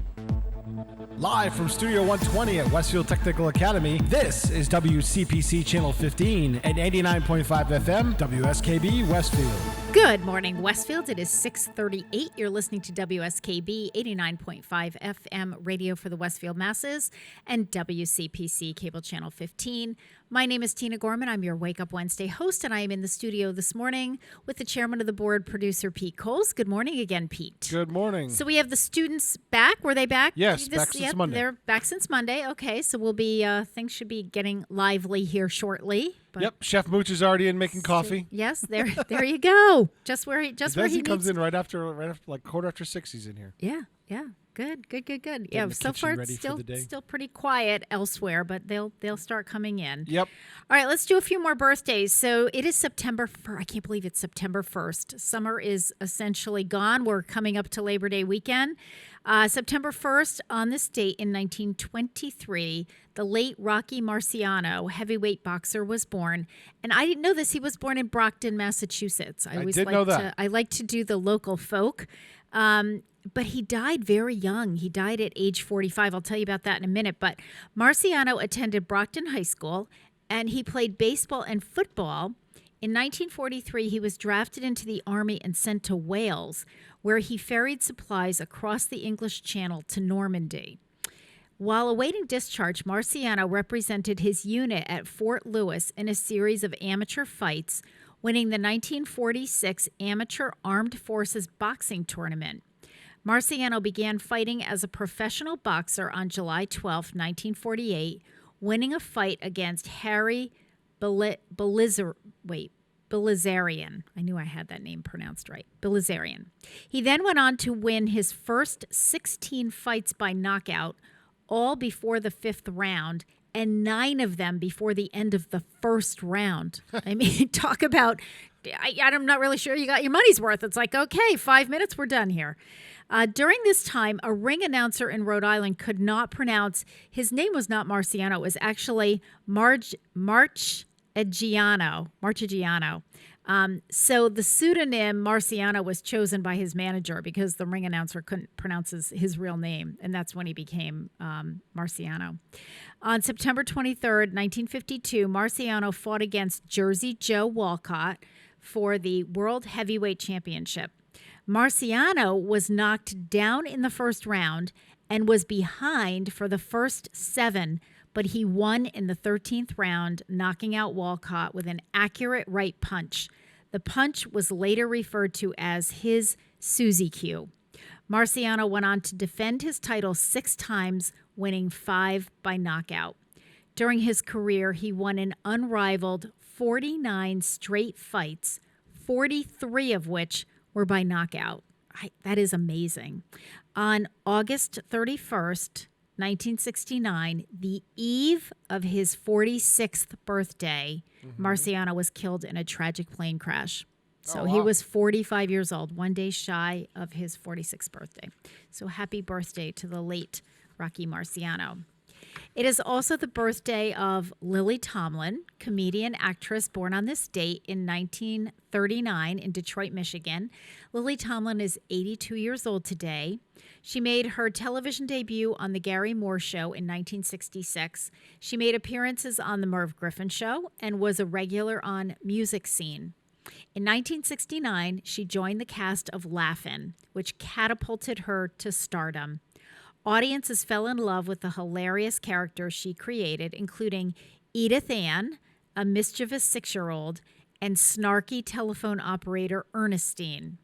Live from Studio 120 at Westfield Technical Academy, this is WCPC Channel 15 and 89.5 FM, WSKB Westfield. Good morning, Westfield. It is 6:38. You're listening to WSKB 89.5 FM radio for the Westfield masses and WCPC Cable Channel 15. My name is Tina Gorman. I'm your Wake Up Wednesday host, and I am in the studio this morning with the chairman of the board, producer Pete Coles. Good morning again, Pete. Good morning. So we have the students back. Were they back? Yes, back since Monday. They're back since Monday. Okay, so we'll be things should be getting lively here shortly. But Yep, Chef Mooch is already in making coffee. yes, there you go. Just where he comes in right after like 6:15. He's in here. Yeah. Good. Getting Yeah, the so kitchen far it's ready for the day. still pretty quiet elsewhere, but they'll start coming in. Yep. All right, let's do a few more birthdays. So it is September 1st. I can't believe it's September 1st. Summer is essentially gone. We're coming up to Labor Day weekend. September 1st, on this date in 1923, the late Rocky Marciano, heavyweight boxer, was born. And I didn't know this. He was born in Brockton, Massachusetts. I did know that. I like to do the local folk. But he died very young. He died at age 45. I'll tell you about that in a minute. But Marciano attended Brockton High School, and he played baseball and football. In 1943, he was drafted into the Army and sent to Wales, where he ferried supplies across the English Channel to Normandy. While awaiting discharge, Marciano represented his unit at Fort Lewis in a series of amateur fights, winning the 1946 Amateur Armed Forces Boxing Tournament. Marciano began fighting as a professional boxer on July 12, 1948, winning a fight against Harry Bilizarian. I knew I had that name pronounced right. Bilizarian. He then went on to win his first 16 fights by knockout, all before the 5th round, and 9 of them before the end of the first round. I mean, talk about, I'm not really sure you got your money's worth. It's like, okay, 5 minutes, we're done here. During this time, a ring announcer in Rhode Island could not pronounce, his name was not Marciano, it was actually Marchigiano. So the pseudonym Marciano was chosen by his manager because the ring announcer couldn't pronounce his real name, and that's when he became Marciano. On September 23rd, 1952, Marciano fought against Jersey Joe Walcott for the World Heavyweight Championship. Marciano was knocked down in the first round and was behind for the first 7, but he won in the 13th round, knocking out Walcott with an accurate right punch. The punch was later referred to as his Susie Q. Marciano went on to defend his title 6 times, winning 5 by knockout. During his career, he won an unrivaled 49 straight fights, 43 of which were by knockout. That is amazing. On August 31st, 1969, the eve of his 46th birthday, Marciano was killed in a tragic plane crash. So he was 45 years old, 1 day shy of his 46th birthday. So happy birthday to the late Rocky Marciano. It is also the birthday of Lily Tomlin, comedian, actress, born on this date in 1939 in Detroit, Michigan. Lily Tomlin is 82 years old today. She made her television debut on The Gary Moore Show in 1966. She made appearances on The Merv Griffin Show and was a regular on Music Scene. In 1969, she joined the cast of Laugh-In, which catapulted her to stardom. Audiences fell in love with the hilarious characters she created, including Edith Ann, a mischievous 6-year-old, and snarky telephone operator Ernestine.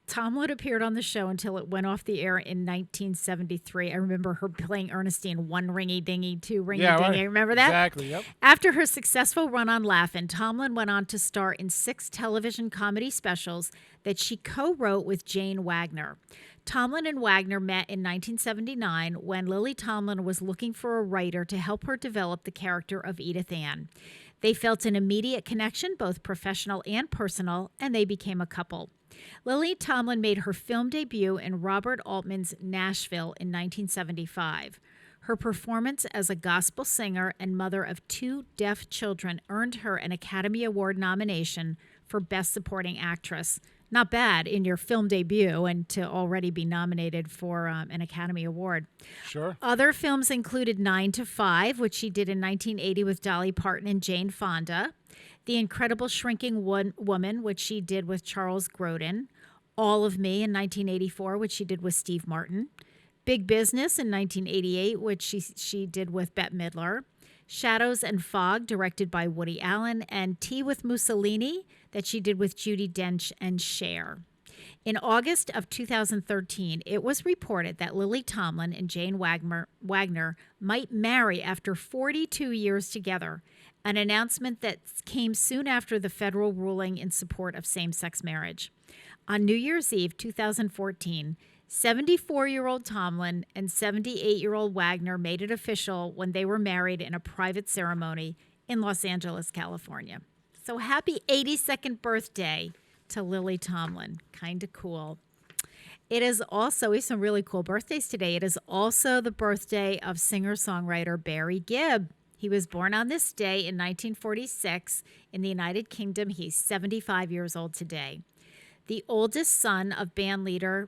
Tomlin appeared on the show until it went off the air in 1973. I remember her playing Ernestine, one ringy dingy, two ringy dingy. right. Remember that? Exactly, yep. After her successful run on Laugh-In, Tomlin went on to star in 6 television comedy specials that she co-wrote with Jane Wagner. Tomlin and Wagner met in 1979 when Lily Tomlin was looking for a writer to help her develop the character of Edith Ann. They felt an immediate connection, both professional and personal, and they became a couple. Lily Tomlin made her film debut in Robert Altman's Nashville in 1975. Her performance as a gospel singer and mother of 2 deaf children earned her an Academy Award nomination for Best Supporting Actress. Not bad in your film debut and to already be nominated for an Academy Award. Sure. Other films included 9 to 5, which she did in 1980 with Dolly Parton and Jane Fonda. The Incredible Shrinking Woman, which she did with Charles Grodin. All of Me in 1984, which she did with Steve Martin. Big Business in 1988, which she did with Bette Midler. Shadows and Fog, directed by Woody Allen, and Tea with Mussolini, that she did with Judi Dench and Cher. In August of 2013, it was reported that Lily Tomlin and Jane Wagner might marry after 42 years together, an announcement that came soon after the federal ruling in support of same-sex marriage. On New Year's Eve 2014, 74-year-old Tomlin and 78-year-old Wagner made it official when they were married in a private ceremony in Los Angeles, California. So happy 82nd birthday to Lily Tomlin. Kind of cool. It is also, we have some really cool birthdays today. It is also the birthday of singer-songwriter Barry Gibb. He was born on this day in 1946 in the United Kingdom. He's 75 years old today. The oldest son of a band leader,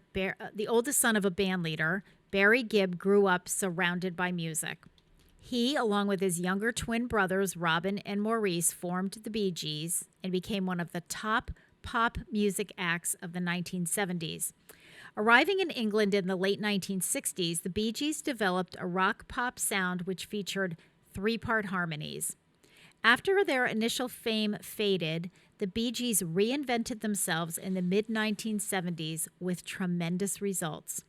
Barry Gibb grew up surrounded by music. He, along with his younger twin brothers, Robin and Maurice, formed the Bee Gees and became one of the top pop music acts of the 1970s. Arriving in England in the late 1960s, the Bee Gees developed a rock-pop sound which featured 3-part harmonies. After their initial fame faded, the Bee Gees reinvented themselves in the mid-1970s with tremendous results.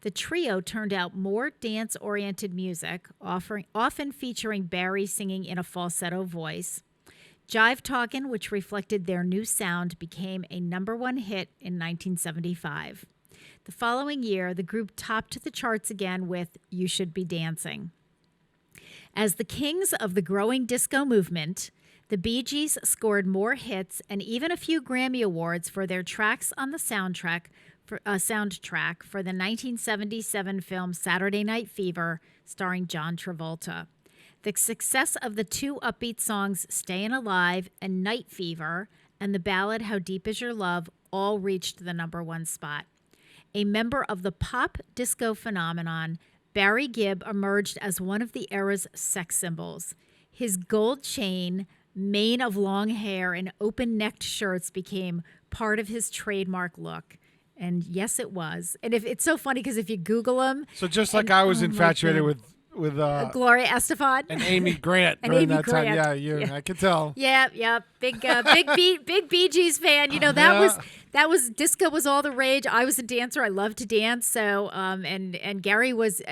The trio turned out more dance-oriented music, often featuring Barry singing in a falsetto voice. Jive Talkin', which reflected their new sound, became a #1 hit in 1975. The following year, the group topped the charts again with You Should Be Dancing. As the kings of the growing disco movement, the Bee Gees scored more hits and even a few Grammy Awards for their tracks on the soundtrack for the 1977 film Saturday Night Fever, starring John Travolta. The success of the 2 upbeat songs Stayin' Alive and Night Fever and the ballad How Deep Is Your Love all reached the #1 spot. A member of the pop disco phenomenon, Barry Gibb emerged as one of the era's sex symbols. His gold chain, mane of long hair, and open-necked shirts became part of his trademark look. And yes, it was. And it's so funny because if you Google him... So just like I was infatuated with Gloria Estefan. And Amy Grant during that time. Yeah, I can tell. Yeah. Big Bee Gees fan. You know, that was disco was all the rage. I was a dancer. I loved to dance. So, and Gary was,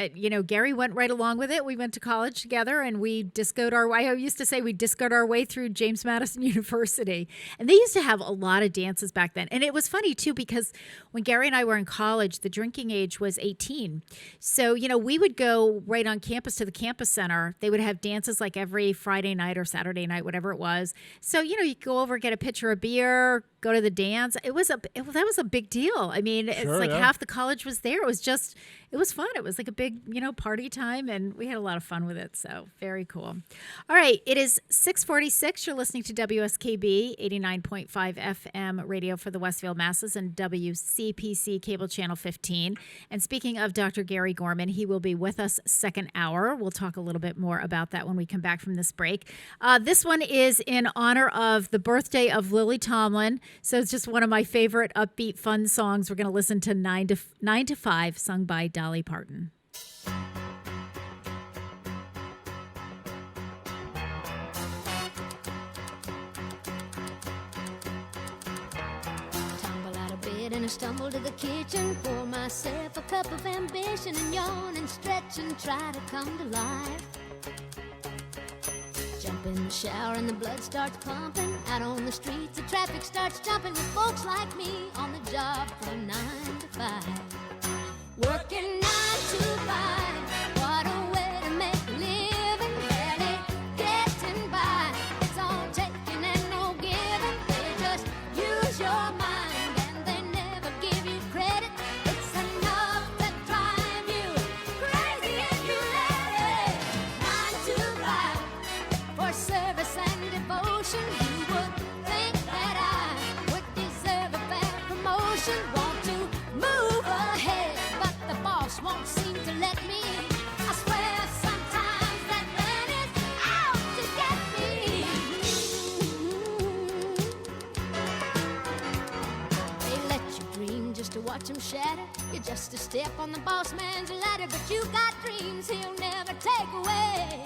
Gary went right along with it. We went to college together and we discoed our way. I used to say we discoed our way through James Madison University. And they used to have a lot of dances back then. And it was funny too, because when Gary and I were in college, the drinking age was 18. So, we would go right on campus to the campus center. They would have dances like every Friday night or Saturday night, whatever it was. So, you go over, get a pitcher of beer, go to the dance. That was a big deal. I mean, it's like half the college was there. It was fun. It was like a big, party time, and we had a lot of fun with it. So very cool. All right. It is 6:46. You're listening to WSKB 89.5 FM radio for the Westfield Masses and WCPC cable channel 15. And speaking of Dr. Gary Gorman, he will be with us second hour. We'll talk a little bit more about that when we come back from this break. This one is in honor of the birthday of Lily Tomlin. So it's just one of my favorite upbeat, fun songs. We're going to listen to 9 to 5, sung by Dolly Parton. Tumble out of bed bed and I stumble to the kitchen, pour myself a cup of ambition and yawn and stretch and try to come to life. Jump in the shower and the blood starts pumping. Out on the streets, the traffic starts jumping with folks like me on the job from 9 to 5. Working 9 to 5, what a way to make a living. Barely getting by, it's all taking and no giving. They just use your mind and they never give you credit. It's enough to drive you crazy if you let it. 9 to 5, for service and devotion. You would think that I would deserve a fair promotion. Want to move ahead, but the boss won't seem to let me. I swear sometimes that man is out to get me. They let you dream just to watch him shatter. You're just a step on the boss man's ladder, but you got dreams he'll never take away.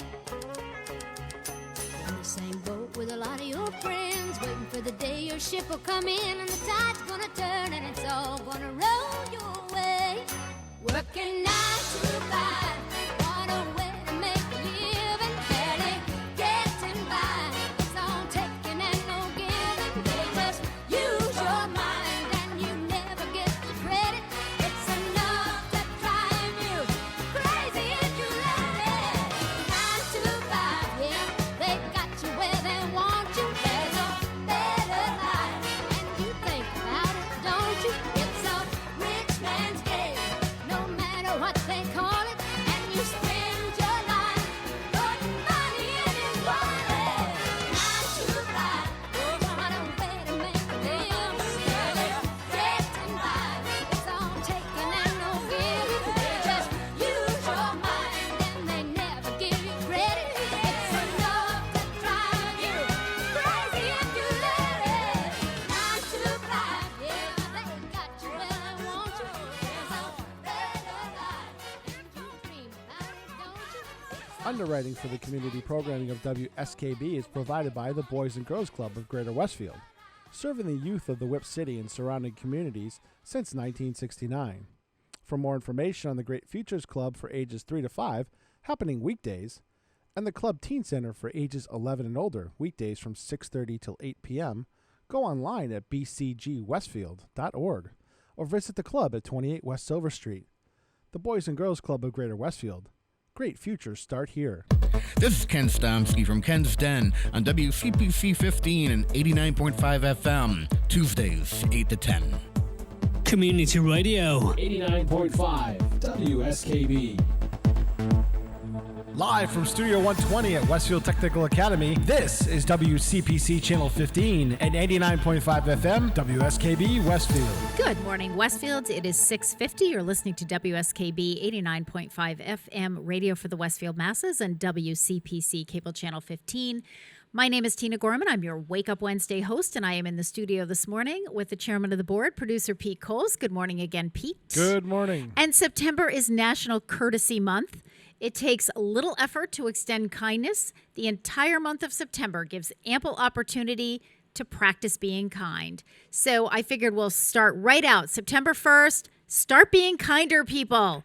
In the same boat with a lot of your friends, waiting for the day your ship will come in and the tide's gonna turn and it's all gonna roll your way. Working 9 to 5, what a way to make a living. Barely getting by, it's all taking and no giving. They just use your mind and you never get the credit. It's enough to drive you crazy if you let it. 9 to 5, yeah, they got you where they want you. There's a better life, and you think about it, don't you? It's a rich man's game, no matter what they call it. And you spend your life putting money in his wallet. 9 to 5, oh, what a way to make a living. Barely getting by, it's all taking and no giving. They just use your mind and they never give you credit. It's enough to drive you crazy if you let it. 9 to 5, yeah, they got you where they want you. There's a better life, and you dream about it, don't you? Underwriting for the community programming of WSKB is provided by the Boys and Girls Club of Greater Westfield, serving the youth of the Whip City and surrounding communities since 1969. For more information on the Great Futures Club for ages 3 to 5, happening weekdays, and the Club Teen Center for ages 11 and older, weekdays from 6:30 till 8 p.m., go online at bcgwestfield.org or visit the club at 28 West Silver Street. The Boys and Girls Club of Greater Westfield. Great futures start here. This is Ken Stomsky from Ken's Den on WCPC 15 and 89.5 FM, Tuesdays, 8 to 10. Community Radio. 89.5 WSKB. Live from Studio 120 at Westfield Technical Academy, this is WCPC Channel 15 and 89.5 FM, WSKB Westfield. Good morning, Westfield. It is 6:50. You're listening to WSKB 89.5 FM radio for the Westfield masses and WCPC Cable Channel 15. My name is Tina Gorman. I'm your Wake Up Wednesday host, and I am in the studio this morning with the chairman of the board, producer Pete Coles. Good morning again, Pete. Good morning. And September is National Courtesy Month. It takes little effort to extend kindness. The entire month of September gives ample opportunity to practice being kind. So I figured we'll start right out. September 1st, start being kinder, people.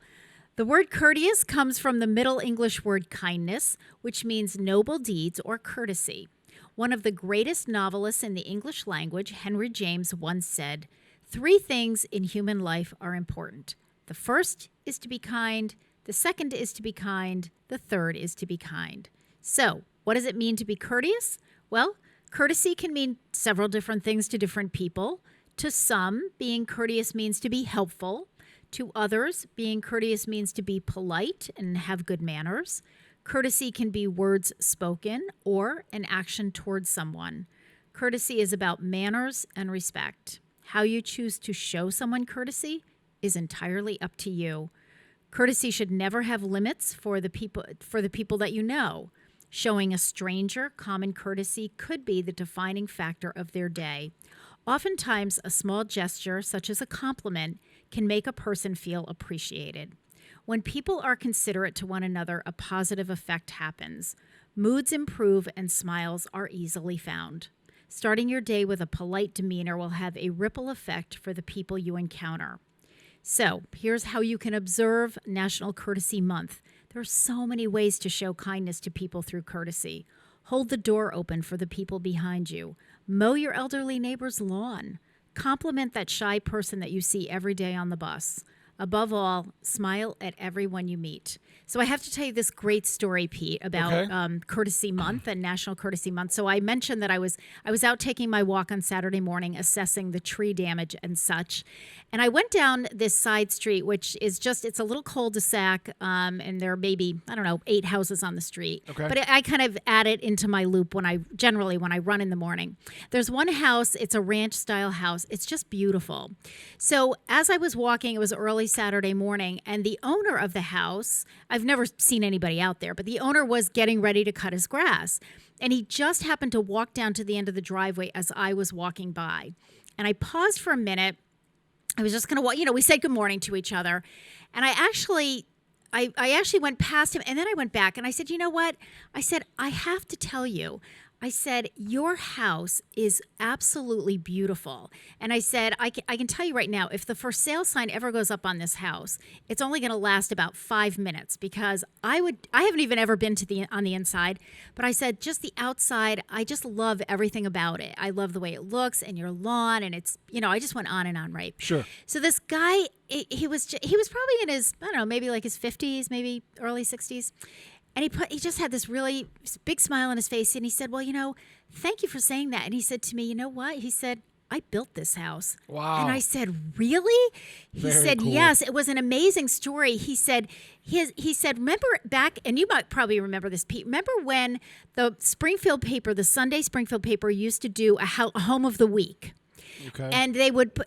The word courteous comes from the Middle English word kindness, which means noble deeds or courtesy. One of the greatest novelists in the English language, Henry James, once said, 3 things in human life are important. The first is to be kind. The second is to be kind. The third is to be kind. So, what does it mean to be courteous? Well, courtesy can mean several different things to different people. To some, being courteous means to be helpful. To others, being courteous means to be polite and have good manners. Courtesy can be words spoken or an action towards someone. Courtesy is about manners and respect. How you choose to show someone courtesy is entirely up to you. Courtesy should never have limits for the people that you know. Showing a stranger common courtesy could be the defining factor of their day. Oftentimes, a small gesture, such as a compliment, can make a person feel appreciated. When people are considerate to one another, a positive effect happens. Moods improve and smiles are easily found. Starting your day with a polite demeanor will have a ripple effect for the people you encounter. So here's how you can observe National Courtesy Month. There are so many ways to show kindness to people through courtesy. Hold the door open for the people behind you. Mow your elderly neighbor's lawn. Compliment that shy person that you see every day on the bus. Above all, smile at everyone you meet. So I have to tell you this great story, Pete, about Courtesy Month and National Courtesy Month. So I mentioned that I was out taking my walk on Saturday morning, assessing the tree damage and such. And I went down this side street, which is it's a little cul-de-sac, and there are maybe, 8 houses on the street. Okay. But I kind of add it into my loop when I run in the morning. There's one house, it's a ranch-style house. It's just beautiful. So as I was walking, it was early Saturday morning, and the owner of the house, I've never seen anybody out there, but the owner was getting ready to cut his grass. And he just happened to walk down to the end of the driveway as I was walking by. And I paused for a minute. I was just going to walk, we said good morning to each other. And I actually went past him, and then I went back and I said, you know what? I said, I have to tell you. I said, your house is absolutely beautiful. And I said, I can tell you right now, if the for sale sign ever goes up on this house, it's only going to last about 5 minutes, because I haven't even ever been on the inside, but I said, just the outside, I just love everything about it. I love the way it looks and your lawn, and it's, I just went on and on, right? Sure. So this guy, he was probably in his, maybe like his 50s, maybe early 60s. And he just had this really big smile on his face. And he said, well, thank you for saying that. And he said to me, you know what? He said, I built this house. Wow. And I said, really? He said, cool. Yes, it was an amazing story. He said, remember back, and you might probably remember this, Pete. Remember when the Springfield paper, the Sunday Springfield paper, used to do a home of the week? Okay. And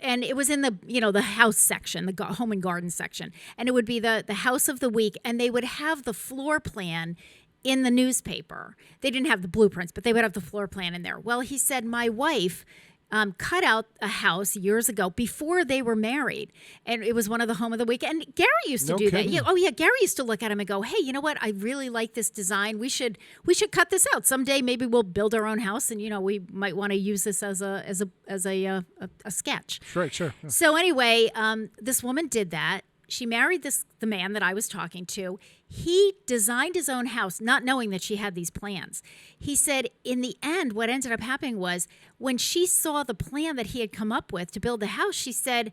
and it was in the, the house section, the home and garden section. And it would be the house of the week. And they would have the floor plan in the newspaper. They didn't have the blueprints, but they would have the floor plan in there. Well, he said, my wife cut out a house years ago before they were married. And it was one of the home of the week. And Gary used to do that. Yeah, Gary used to look at him and go, hey, you know what? I really like this design. We should cut this out. Someday maybe we'll build our own house, and we might want to use this as a sketch. Sure. Yeah. So anyway, this woman did that. She married the man that I was talking to. He designed his own house, not knowing that she had these plans. He said, in the end, what ended up happening was when she saw the plan that he had come up with to build the house, she said,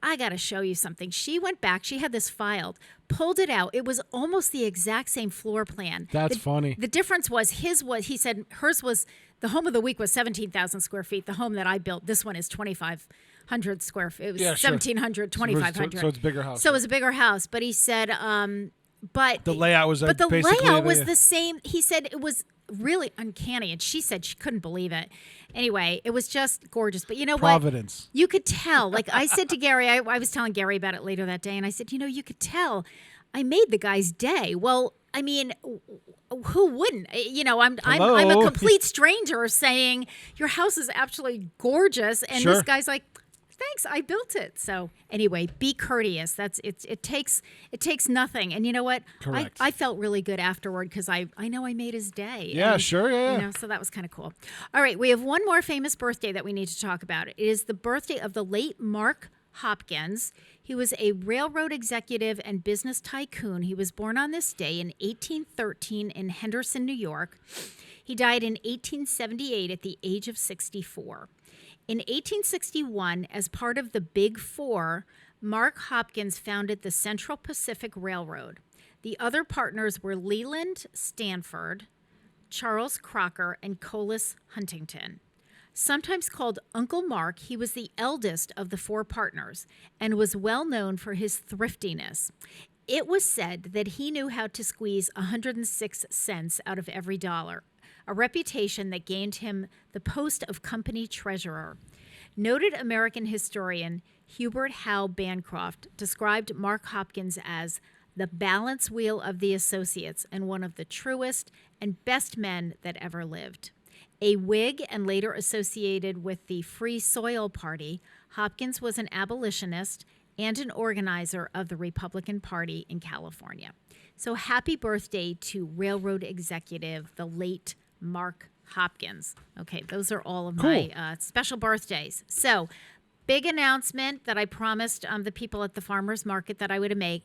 I got to show you something. She went back. She had this filed, pulled it out. It was almost the exact same floor plan. That's funny. The difference was he said hers was, the home of the week was 17,000 square feet. The home that I built, this one is 2,500 square feet. It was 1,700, 2,500. So it's a bigger house. So it was a bigger house. But he said, but the layout was but the basically layout was the same. He said it was really uncanny, and she said she couldn't believe it. Anyway, it was just gorgeous. But you know Providence. what? You could tell. Like I said to Gary, I was telling Gary about it later that day, and I said, you could tell I made the guy's day. Well, I mean, who wouldn't? I'm a complete stranger saying your house is absolutely gorgeous, and this guy's like, thanks, I built it. So anyway, be courteous. It takes nothing. And you know what? Correct. I felt really good afterward because I know I made his day. Yeah, and, sure, yeah. So that was kind of cool. All right, we have one more famous birthday that we need to talk about. It is the birthday of the late Mark Hopkins. He was a railroad executive and business tycoon. He was born on this day in 1813 in Henderson, New York. He died in 1878 at the age of 64. In 1861, as part of the Big Four, Mark Hopkins founded the Central Pacific Railroad. The other partners were Leland Stanford, Charles Crocker, and Colas Huntington. Sometimes called Uncle Mark, he was the eldest of the four partners and was well known for his thriftiness. It was said that he knew how to squeeze 106 cents out of every dollar, a reputation that gained him the post of company treasurer. Noted American historian Hubert Howe Bancroft described Mark Hopkins as the balance wheel of the associates and one of the truest and best men that ever lived. A Whig and later associated with the Free Soil Party, Hopkins was an abolitionist and an organizer of the Republican Party in California. So happy birthday to railroad executive, the late Mark Hopkins. Okay, those are all of my special birthdays. So, big announcement that I promised the people at the farmers market that I would make.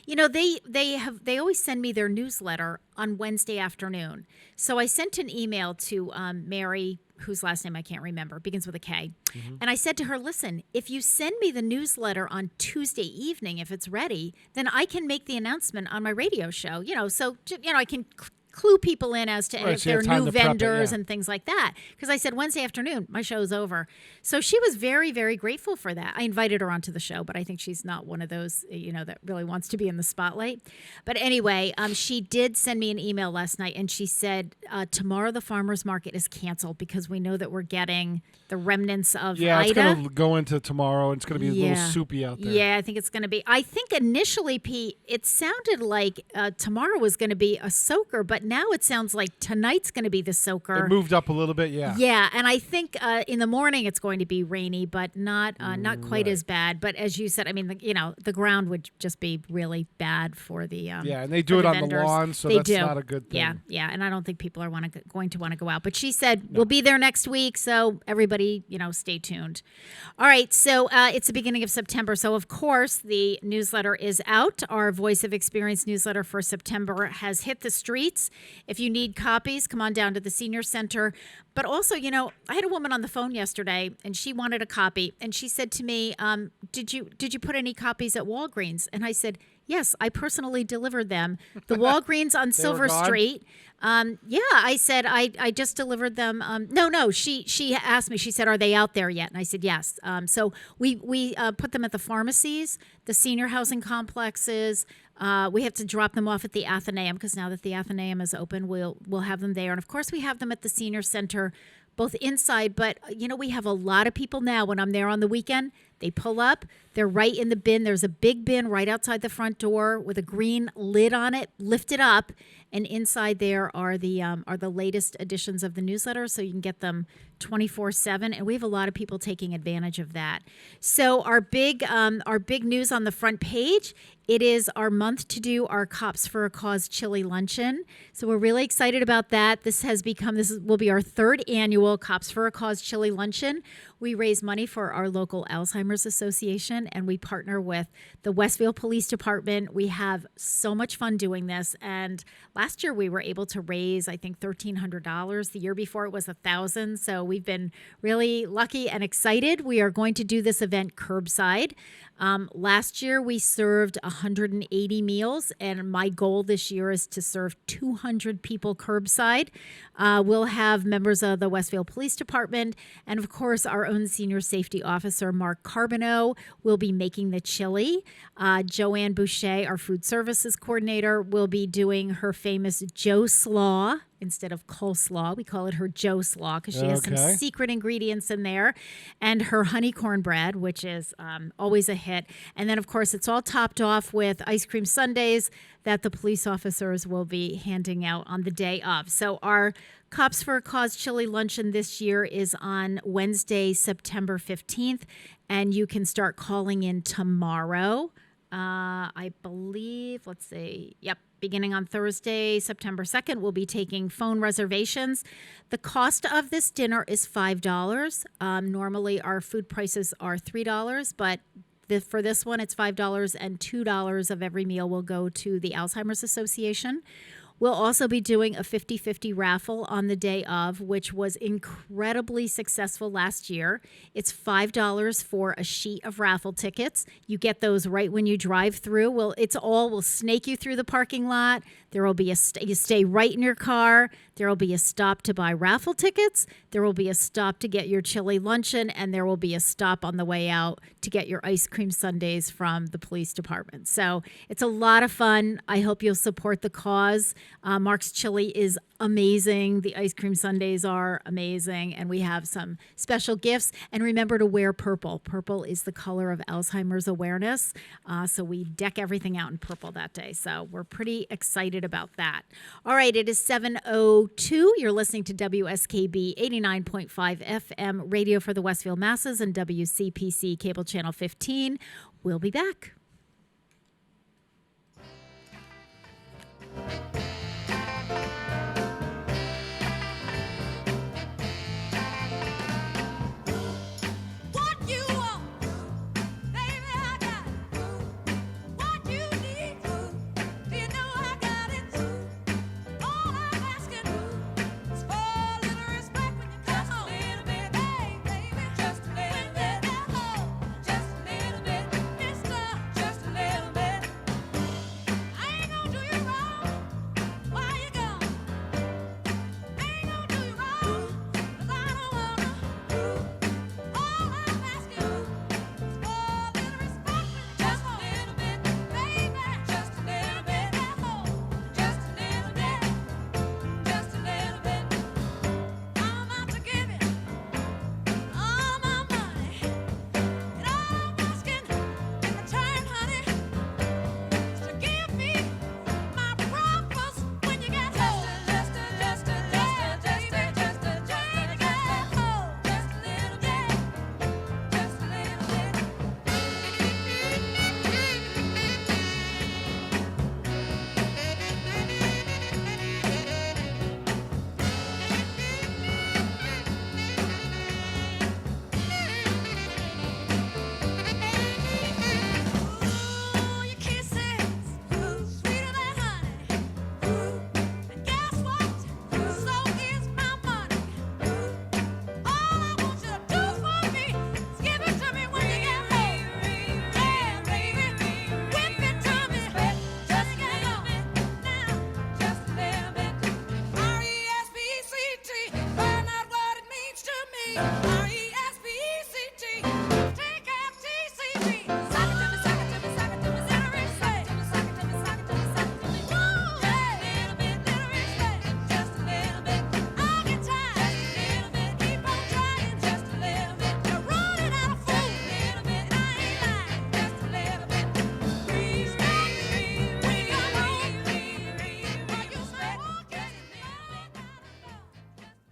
You know, they always send me their newsletter on Wednesday afternoon. So I sent an email to Mary, whose last name I can't remember, begins with a K. And I said to her, listen, if you send me the newsletter on Tuesday evening, if it's ready, then I can make the announcement on my radio show. You know, so I can clue people in as to if they're new vendors and things like that. Because I said Wednesday afternoon, my show's over. So she was very, very grateful for that. I invited her onto the show, but I think she's not one of those, that really wants to be in the spotlight. But anyway, she did send me an email last night, and she said, tomorrow the farmer's market is canceled because we know that we're getting the remnants of Ida. Yeah, it's going to go into tomorrow, and it's going to be a little soupy out there. Yeah, I think it's going to be. I think initially, Pete, it sounded like tomorrow was going to be a soaker, but now it sounds like tonight's going to be the soaker. It moved up a little bit, yeah. Yeah, and I think in the morning it's going to be rainy, but not quite as bad. But as you said, I mean, the ground would just be really bad for the and they do it on vendors. The lawn, so that's not a good thing. Yeah, and I don't think people are going to want to go out. But she said we'll be there next week, so everybody, stay tuned. All right, so it's the beginning of September, so of course the newsletter is out. Our Voice of Experience newsletter for September has hit the streets. If you need copies, come on down to the Senior Center. But also, I had a woman on the phone yesterday, and she wanted a copy, and she said to me, "Did you put any copies at Walgreens?" And I said, "Yes, I personally delivered them. The Walgreens on Silver Street." I said, I just delivered them. No. She asked me, she said, "Are they out there yet?" And I said, "Yes." So we put them at the pharmacies, the senior housing complexes. We have to drop them off at the Athenaeum because now that the Athenaeum is open, we'll have them there. And of course, we have them at the Senior Center, both inside. But, we have a lot of people now when I'm there on the weekend. They pull up. They're right in the bin. There's a big bin right outside the front door with a green lid on it, lifted up. And inside there are the latest editions of the newsletter, so you can get them 24/7. And we have a lot of people taking advantage of that. So our big news on the front page, it is our month to do our Cops for a Cause chili luncheon. So we're really excited about that. This will be our third annual Cops for a Cause chili luncheon. We raise money for our local Alzheimer's Association, and we partner with the Westville Police Department. We have so much fun doing this, and last year we were able to raise, I think, $1,300. The year before it was $1,000. So we've been really lucky and excited. We are going to do this event curbside. Last year we served 180 meals, and my goal this year is to serve 200 people curbside. We'll have members of the Westville Police Department, and of course our own senior safety officer, Mark Carbonneau, will be making the chili. Joanne Boucher, our food services coordinator, will be doing her famous Joe Slaw. Instead of coleslaw, we call it her Joe Slaw because she has some secret ingredients in there, and her honey cornbread, which is always a hit. And then, of course, it's all topped off with ice cream sundaes that the police officers will be handing out on the day of. So our Cops for a Cause chili luncheon this year is on Wednesday, September 15th, and you can start calling in tomorrow. I believe, beginning on Thursday, September 2nd, we'll be taking phone reservations. The cost of this dinner is $5. Normally, our food prices are $3, but for this one, it's $5, and $2 of every meal will go to the Alzheimer's Association. We'll also be doing a 50-50 raffle on the day of, which was incredibly successful last year. It's $5 for a sheet of raffle tickets. You get those right when you drive through. We'll snake you through the parking lot. There will be you stay right in your car. There will be a stop to buy raffle tickets. There will be a stop to get your chili luncheon, and there will be a stop on the way out to get your ice cream sundaes from the police department. So it's a lot of fun. I hope you'll support the cause. Mark's Chili is amazing. The ice cream sundaes are amazing, and we have some special gifts. And remember to wear purple. Purple is the color of Alzheimer's awareness, so we deck everything out in purple that day. So we're pretty excited about that. All right, it is 7:02. You're listening to WSKB 89.5 FM, radio for the Westfield masses, and WCPC cable channel 15. We'll be back.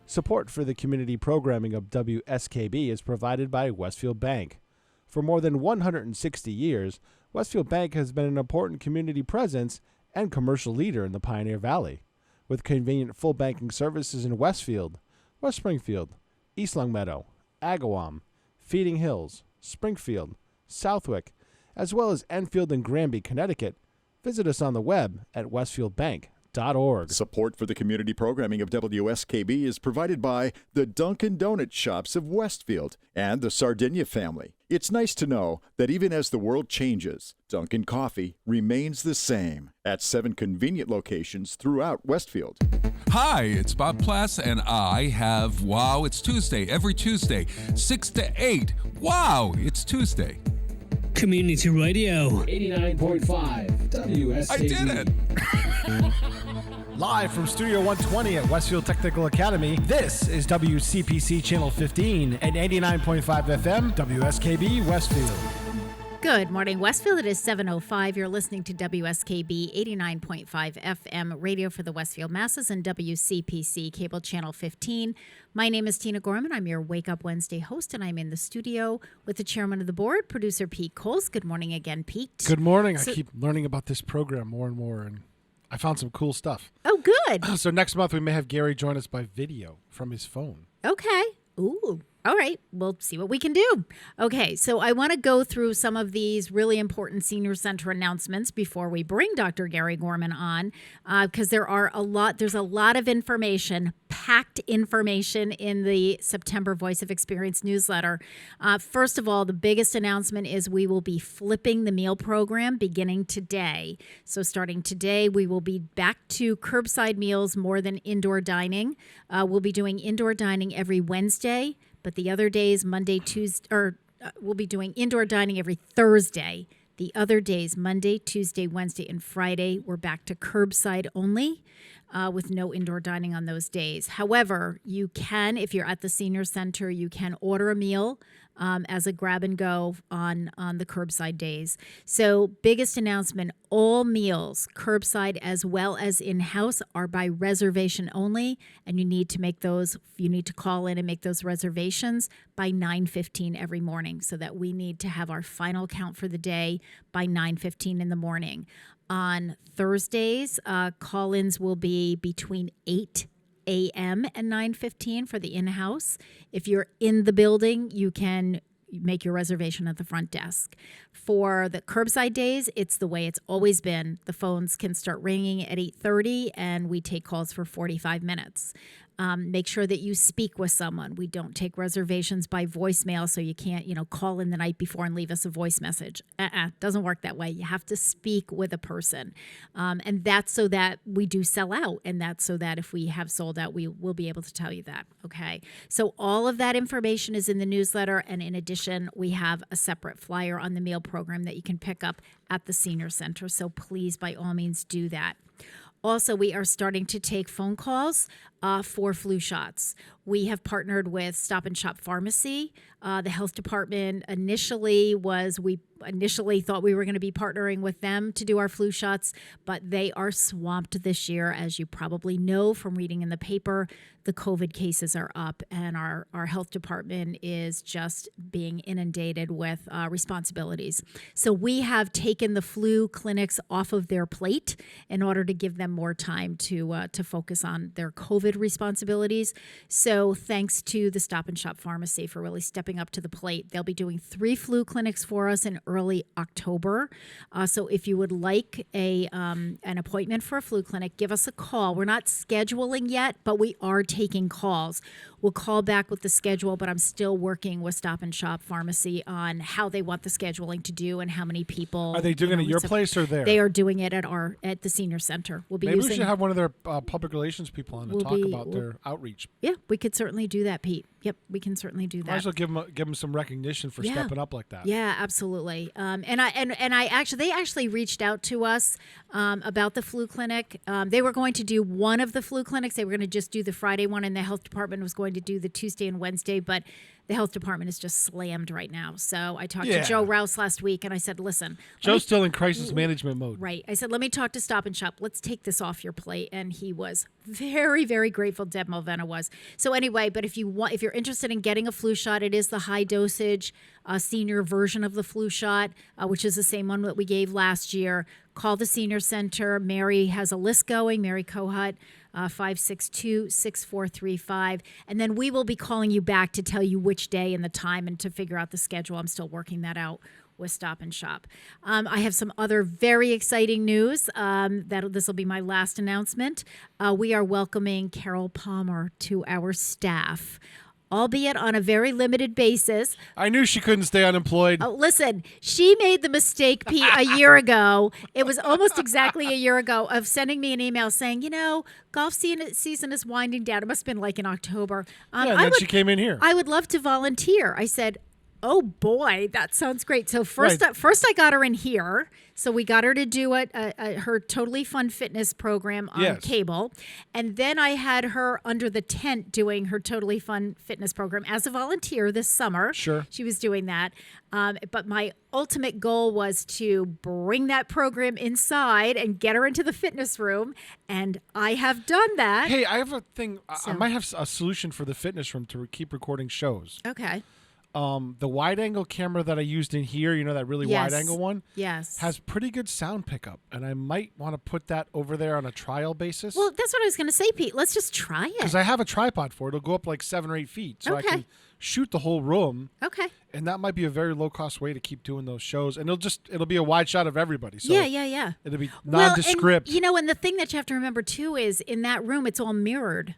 Support for the community programming of WSKB is provided by Westfield Bank. For more than 160 years, Westfield Bank has been an important community presence and commercial leader in the Pioneer Valley, with convenient full banking services in Westfield, West Springfield, East Longmeadow, Agawam, Feeding Hills, Springfield, Southwick, as well as Enfield and Granby, Connecticut. Visit us on the web at westfieldbank.org. Support for the community programming of WSKB is provided by the Dunkin' Donut Shops of Westfield and the Sardinia family. It's nice to know that even as the world changes, Dunkin' Coffee remains the same at 7 convenient locations throughout Westfield. Hi, it's Bob Plass, and I have Wow, It's Tuesday, every Tuesday, 6 to 8. Wow, it's Tuesday. Community Radio. 89.5 WSKB. I did it! Live from Studio 120 at Westfield Technical Academy, this is WCPC Channel 15 and 89.5 FM, WSKB Westfield. Good morning, Westfield. It is 7:05. You're listening to WSKB 89.5 FM radio for the Westfield masses and WCPC Cable Channel 15. My name is Tina Gorman. I'm your Wake Up Wednesday host, and I'm in the studio with the chairman of the board, producer Pete Coles. Good morning again, Pete. Good morning. I keep learning about this program more and more, and I found some cool stuff. Oh, good. So next month we may have Gary join us by video from his phone. Okay. Ooh. All right. We'll see what we can do. Okay. So I want to go through some of these really important senior center announcements before we bring Dr. Gary Gorman on, because there's a lot of information, packed information in the September Voice of Experience newsletter. First of all, the biggest announcement is we will be flipping the meal program beginning today. So starting today, we will be back to curbside meals more than indoor dining. We'll be doing indoor dining every Wednesday. But the other days, Monday, Tuesday, we'll be doing indoor dining every Thursday. The other days, Monday, Tuesday, Wednesday, and Friday, we're back to curbside only with no indoor dining on those days. However, you can, if you're at the senior center, you can order a meal as a grab and go on the curbside days. So biggest announcement, all meals, curbside as well as in-house, are by reservation only, and you need to call in and make those reservations by 9:15 every morning, so that we need to have our final count for the day by 9:15 in the morning. On Thursdays, call-ins will be between 8 a.m. and 9:15 for the in-house. If you're in the building, you can make your reservation at the front desk. For the curbside days, it's the way it's always been. The phones can start ringing at 8:30, and we take calls for 45 minutes. Make sure that you speak with someone. We don't take reservations by voicemail, so you can't, call in the night before and leave us a voice message. Doesn't work that way. You have to speak with a person. And that's so that we do sell out, and that's so that if we have sold out, we will be able to tell you that, okay? So all of that information is in the newsletter, and in addition, we have a separate flyer on the meal program that you can pick up at the senior center, so please, by all means, do that. Also, we are starting to take phone calls for flu shots. We have partnered with Stop and Shop Pharmacy. The health department initially thought we were going to be partnering with them to do our flu shots, but they are swamped this year. As you probably know from reading in the paper, the COVID cases are up, and our health department is just being inundated with responsibilities. So we have taken the flu clinics off of their plate in order to give them more time to focus on their COVID responsibilities. So thanks to the Stop and Shop Pharmacy for really stepping up to the plate. They'll be doing 3 flu clinics for us in early October. So if you would like an appointment for a flu clinic, give us a call. We're not scheduling yet, but we are taking calls. We'll call back with the schedule, but I'm still working with Stop and Shop Pharmacy on how they want the scheduling to do and how many people. Are they doing it at your place or there? They are doing it at the senior center. Maybe we should have one of their public relations people on to talk about their outreach. Yeah, we could certainly do that, Pete. Yep, we can certainly do that. Might as well give them some recognition for stepping up like that. Yeah, absolutely. And I actually, they actually reached out to us about the flu clinic. They were going to do one of the flu clinics. They were going to just do the Friday one, and the health department was going to do the Tuesday and Wednesday, but the health department is just slammed right now. So I talked to Joe Rouse last week, and I said, listen. Joe's still in crisis management mode. Right. I said, let me talk to Stop and Shop. Let's take this off your plate. And he was very, very grateful. Deb Mulvena was. So anyway, but if you're interested in getting a flu shot, it is the high dosage senior version of the flu shot, which is the same one that we gave last year. Call the senior center. Mary has a list going, Mary Kohut, 562-6435. And then we will be calling you back to tell you which day and the time and to figure out the schedule. I'm still working that out with Stop and Shop. I have some other very exciting news. This will be my last announcement. We are welcoming Carol Palmer to our staff, albeit on a very limited basis. I knew she couldn't stay unemployed. Oh, listen, she made the mistake, Pete, a year ago. It was almost exactly a year ago of sending me an email saying, golf season is winding down. It must have been like in October. And then she came in here. I would love to volunteer. I said, oh boy, that sounds great. So first I got her in here. So we got her to do her Totally Fun Fitness program on cable. And then I had her under the tent doing her Totally Fun Fitness program as a volunteer this summer. Sure. She was doing that. But my ultimate goal was to bring that program inside and get her into the fitness room. And I have done that. Hey, I have a thing. I might have a solution for the fitness room to keep recording shows. Okay. The wide angle camera that I used in here, that really wide angle one, has pretty good sound pickup, and I might want to put that over there on a trial basis. Well, that's what I was going to say, Pete. Let's just try it. Because I have a tripod for it. It'll go up like 7 or 8 feet, so I can shoot the whole room. Okay. And that might be a very low cost way to keep doing those shows, and it'll be a wide shot of everybody. So yeah. It'll be nondescript. And the thing that you have to remember too is in that room it's all mirrored,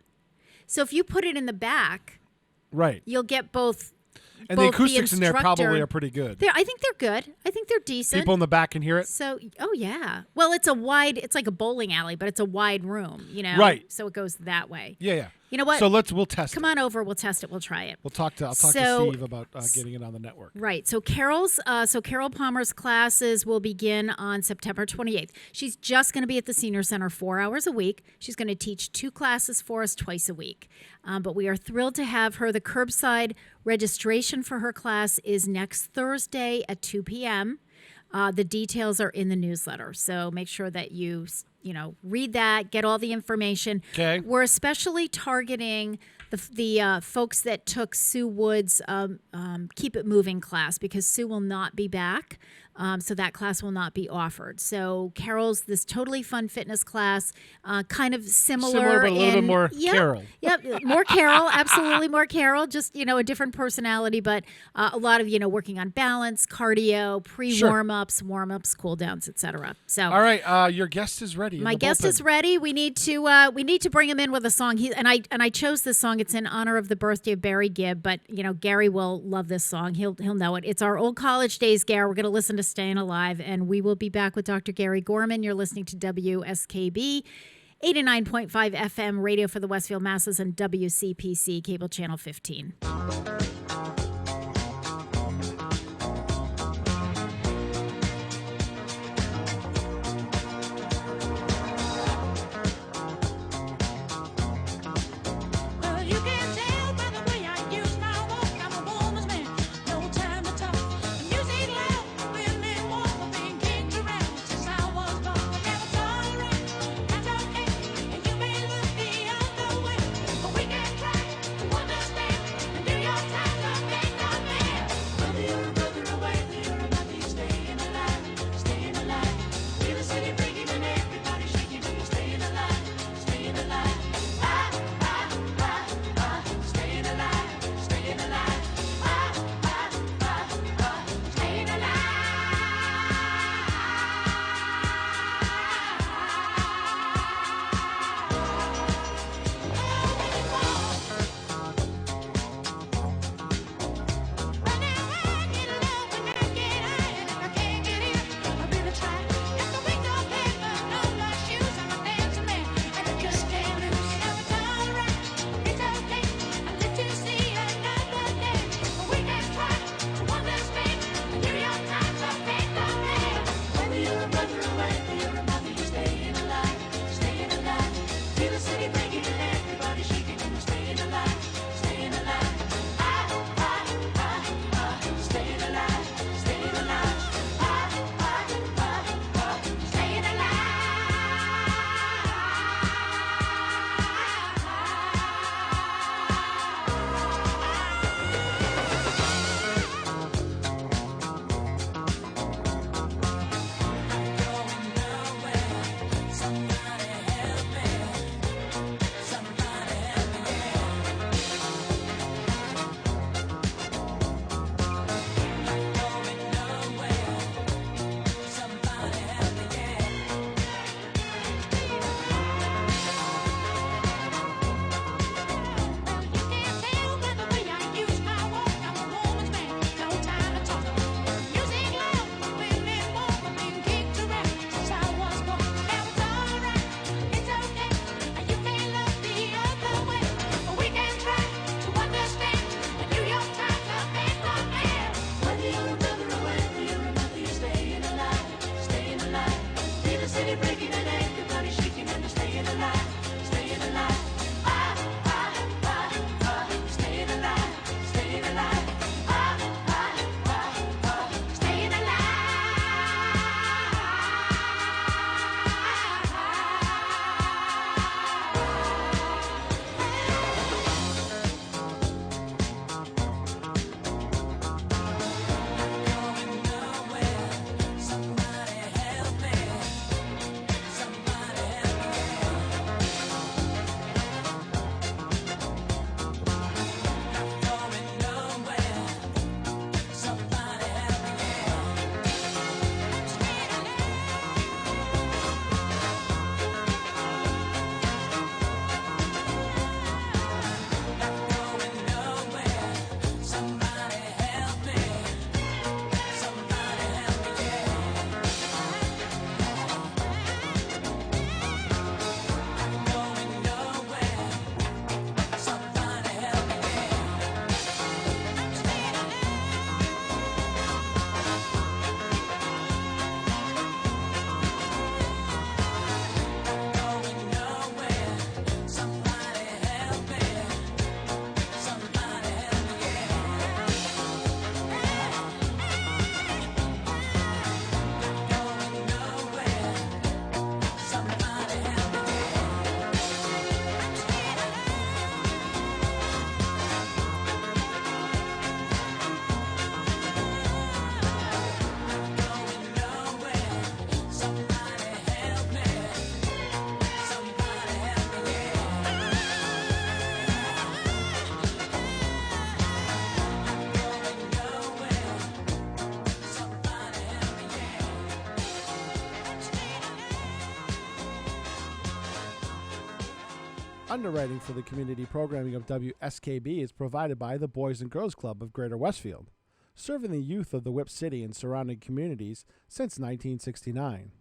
so if you put it in the back, right, you'll get both. And the acoustics in there probably are pretty good. I think they're good. I think they're decent. People in the back can hear it? So, oh, yeah. Well, it's like a bowling alley, but it's a wide room, Right. So it goes that way. Yeah. You know what? So we'll test Come on over. We'll test it. We'll try it. I'll talk to Steve about getting it on the network. Right. So Carol Palmer's classes will begin on September 28th. She's just going to be at the Senior Center 4 hours a week. She's going to teach 2 classes for us twice a week. But we are thrilled to have her. The curbside registration for her class is next Thursday at 2 p.m. The details are in the newsletter. So make sure that you read that, get all the information. Okay. We're especially targeting the folks that took Sue Wood's Keep It Moving class because Sue will not be back. So that class will not be offered. So Carol's this Totally Fun Fitness class, kind of similar but a little bit more Carol. Yep, more Carol, absolutely more Carol. Just a different personality, but a lot of working on balance, cardio, warm-ups, cool downs, etc. So all right, your guest is ready. My guest is ready. We need to bring him in with a song. I chose this song. It's in honor of the birthday of Barry Gibb, but Gary will love this song. He'll know it. It's our old college days, Gary. We're going to listen to Staying Alive, and we will be back with Dr. Gary Gorman. You're listening to WSKB 89.5 FM radio for the Westfield Masses and WCPC cable channel 15. We can try to understand and do your time. Underwriting for the community programming of WSKB is provided by the Boys and Girls Club of Greater Westfield, serving the youth of the Whip City and surrounding communities since 1969.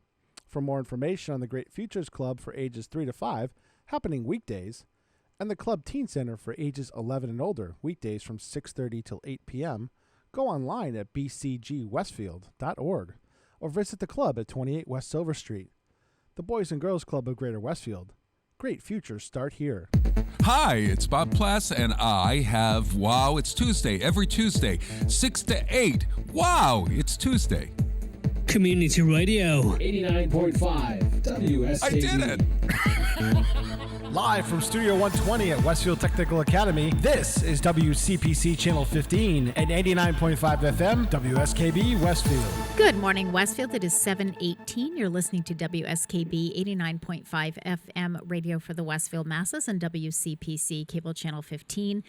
For more information on the Great Futures Club for ages 3 to 5, happening weekdays, and the Club Teen Center for ages 11 and older, weekdays from 6:30 till 8 p.m., go online at bcgwestfield.org or visit the club at 28 West Silver Street. The Boys and Girls Club of Greater Westfield. Great futures start here. Hi, it's Bob Plass, and I have Wow, It's Tuesday, every Tuesday, 6 to 8. Wow, it's Tuesday. Community Radio. 89.5 WSKB. I did it! Live from Studio 120 at Westfield Technical Academy, this is WCPC Channel 15 and 89.5 FM, WSKB Westfield. Good morning, Westfield. It is 7:18. You're listening to WSKB 89.5 FM radio for the Westfield masses and WCPC Cable Channel 15.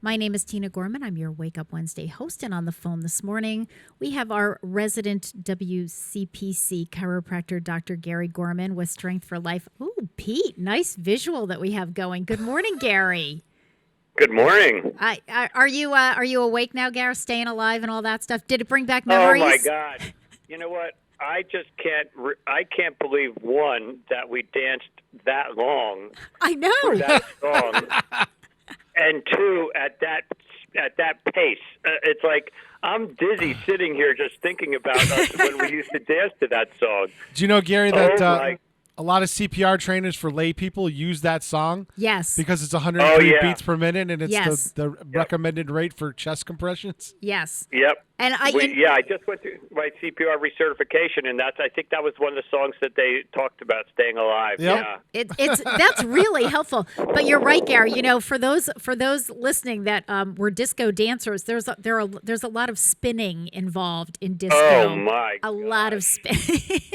My name is Tina Gorman. I'm your Wake Up Wednesday host, and on the phone this morning, we have our resident WCPC chiropractor, Dr. Gary Gorman, with Strength for Life. Ooh, Pete, nice visual that we have going. Good morning, Gary. Good morning. Are you awake now, Gary? Staying alive and all that stuff? Did it bring back memories? Oh my God! You know what? I just can't. I can't believe, one, that we danced that long. I know. For that song. And two, at that pace, it's like I'm dizzy sitting here just thinking about us when we used to dance to that song. Do you know, Gary, that a lot of CPR trainers for lay people use that song? Yes. Because it's 103 yeah. beats per minute, and it's Yes. the recommended rate for chest compressions. Yes. Yep. And I just went through my CPR recertification, and I think that was one of the songs that they talked about, staying alive. Yep. Yeah. That's really helpful. But you're right, Gary. You know, for those listening that were disco dancers, there's a lot of spinning involved in disco. Oh my! A lot of spinning.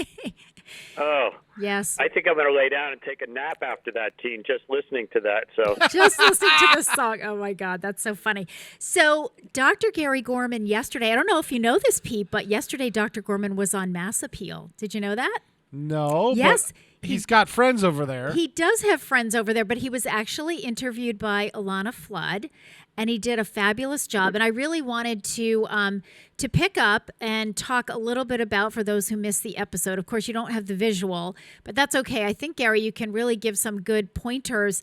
Oh. Yes. I think I'm going to lay down and take a nap after that, Teen, just listening to that. So just listening to this song. Oh my God, that's so funny. So Dr. Gary Gorman yesterday, I don't know if you know this, Pete, but yesterday Dr. Gorman was on Mass Appeal. Did you know that? No. Yes. But he's got friends over there. He does have friends over there, but he was actually interviewed by Alana Flood, and he did a fabulous job. And I really wanted to pick up and talk a little bit about, for those who missed the episode. Of course, you don't have the visual, but that's okay. I think, Gary, you can really give some good pointers.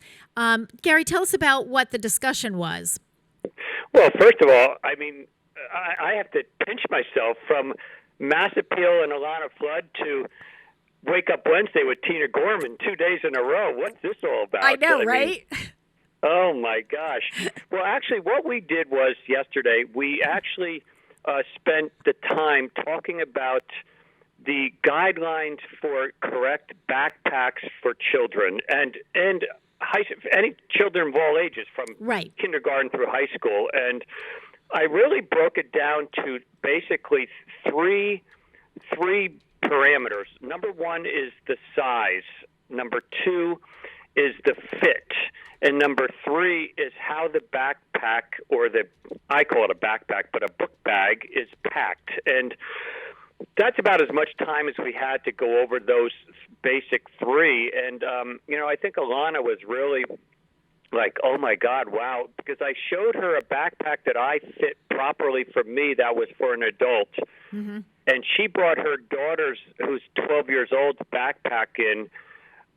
Gary, tell us about what the discussion was. Well, first of all, I mean, I have to pinch myself from Mass Appeal and Alana Flood to Wake Up Wednesday with Tina Gorman 2 days in a row. What's this all about? I know, right? Oh, my gosh. Well, actually, what we did was yesterday, we actually spent the time talking about the guidelines for correct backpacks for children and any children of all ages, from kindergarten through high school. And I really broke it down to basically three parameters. Number one is the size. Number two is the fit. And number three is how the backpack, I call it a backpack, but a book bag, is packed. And that's about as much time as we had to go over those basic three. And, I think Alana was really like, oh, my God, wow, because I showed her a backpack that I fit properly for me that was for an adult. Mm-hmm. And she brought her daughter's, who's 12 years old, backpack in,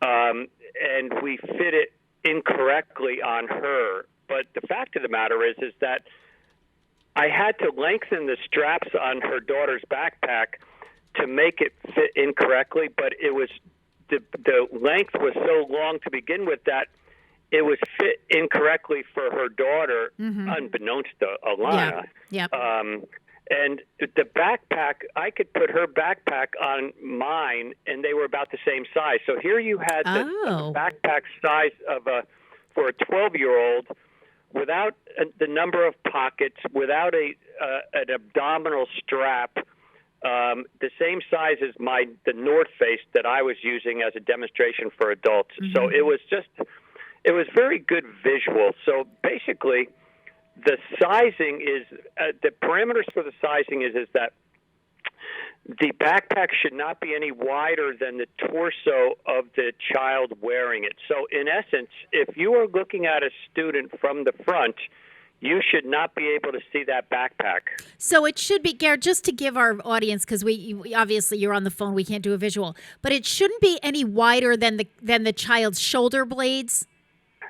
and we fit it incorrectly on her. But the fact of the matter is that I had to lengthen the straps on her daughter's backpack to make it fit incorrectly, but it was the length was so long to begin with that it was fit incorrectly for her daughter, unbeknownst to Alana. Yeah. And the backpack, I could put her backpack on mine, and they were about the same size. So here you had the backpack size for a 12-year-old, without the number of pockets, without an abdominal strap, the same size as the North Face that I was using as a demonstration for adults. Mm-hmm. So it was very good visual. So basically, the sizing is the parameters for the sizing is that the backpack should not be any wider than the torso of the child wearing it. So in essence, if you are looking at a student from the front, you should not be able to see that backpack. So it should be, Garrett, just to give our audience, because we obviously you're on the phone, we can't do a visual, but it shouldn't be any wider than the child's shoulder blades.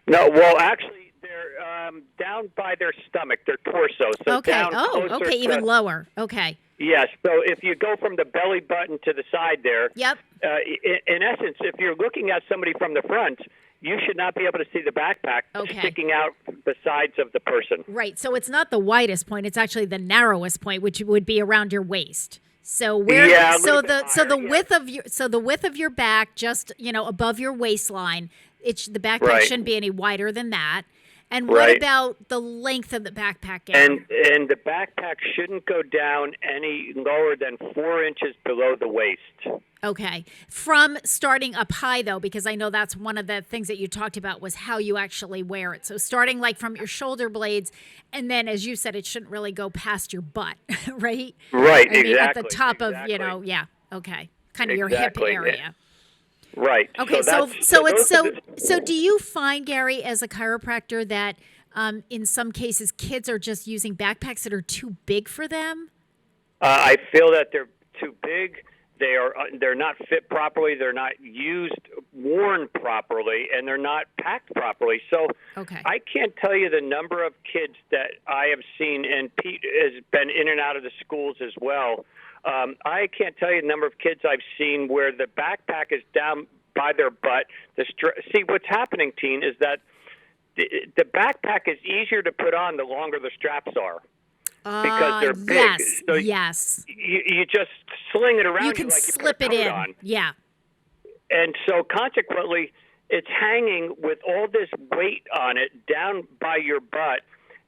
No, well, actually, they're down by their stomach, their torso. So okay. Down Okay, even lower. Okay. Yes. So if you go from the belly button to the side there, yep. In essence, if you're looking at somebody from the front, you should not be able to see the backpack sticking out the sides of the person. Right. So it's not the widest point; it's actually the narrowest point, which would be around your waist. So where? Yeah, the width of your back, just above your waistline. The backpack shouldn't be any wider than that. And what about the length of the backpack, Gary? And the backpack shouldn't go down any lower than 4 inches below the waist. Okay. From starting up high, though, because I know that's one of the things that you talked about was how you actually wear it. So starting like from your shoulder blades, and then, as you said, it shouldn't really go past your butt, right? Right, I mean, exactly. at the top of, okay, kind of your hip area. Right. Okay. So do you find, Gary, as a chiropractor, that in some cases kids are just using backpacks that are too big for them? I feel that they're too big. They're not fit properly. They're not worn properly, and they're not packed properly. So I can't tell you the number of kids that I have seen, and Pete has been in and out of the schools as well. I can't tell you the number of kids I've seen where the backpack is down by their butt. See, what's happening, Teen, is that the backpack is easier to put on the longer the straps are. Because they're big. Yes. You just sling it around. You can like slip you put a coat on. Yeah. And so consequently, it's hanging with all this weight on it down by your butt.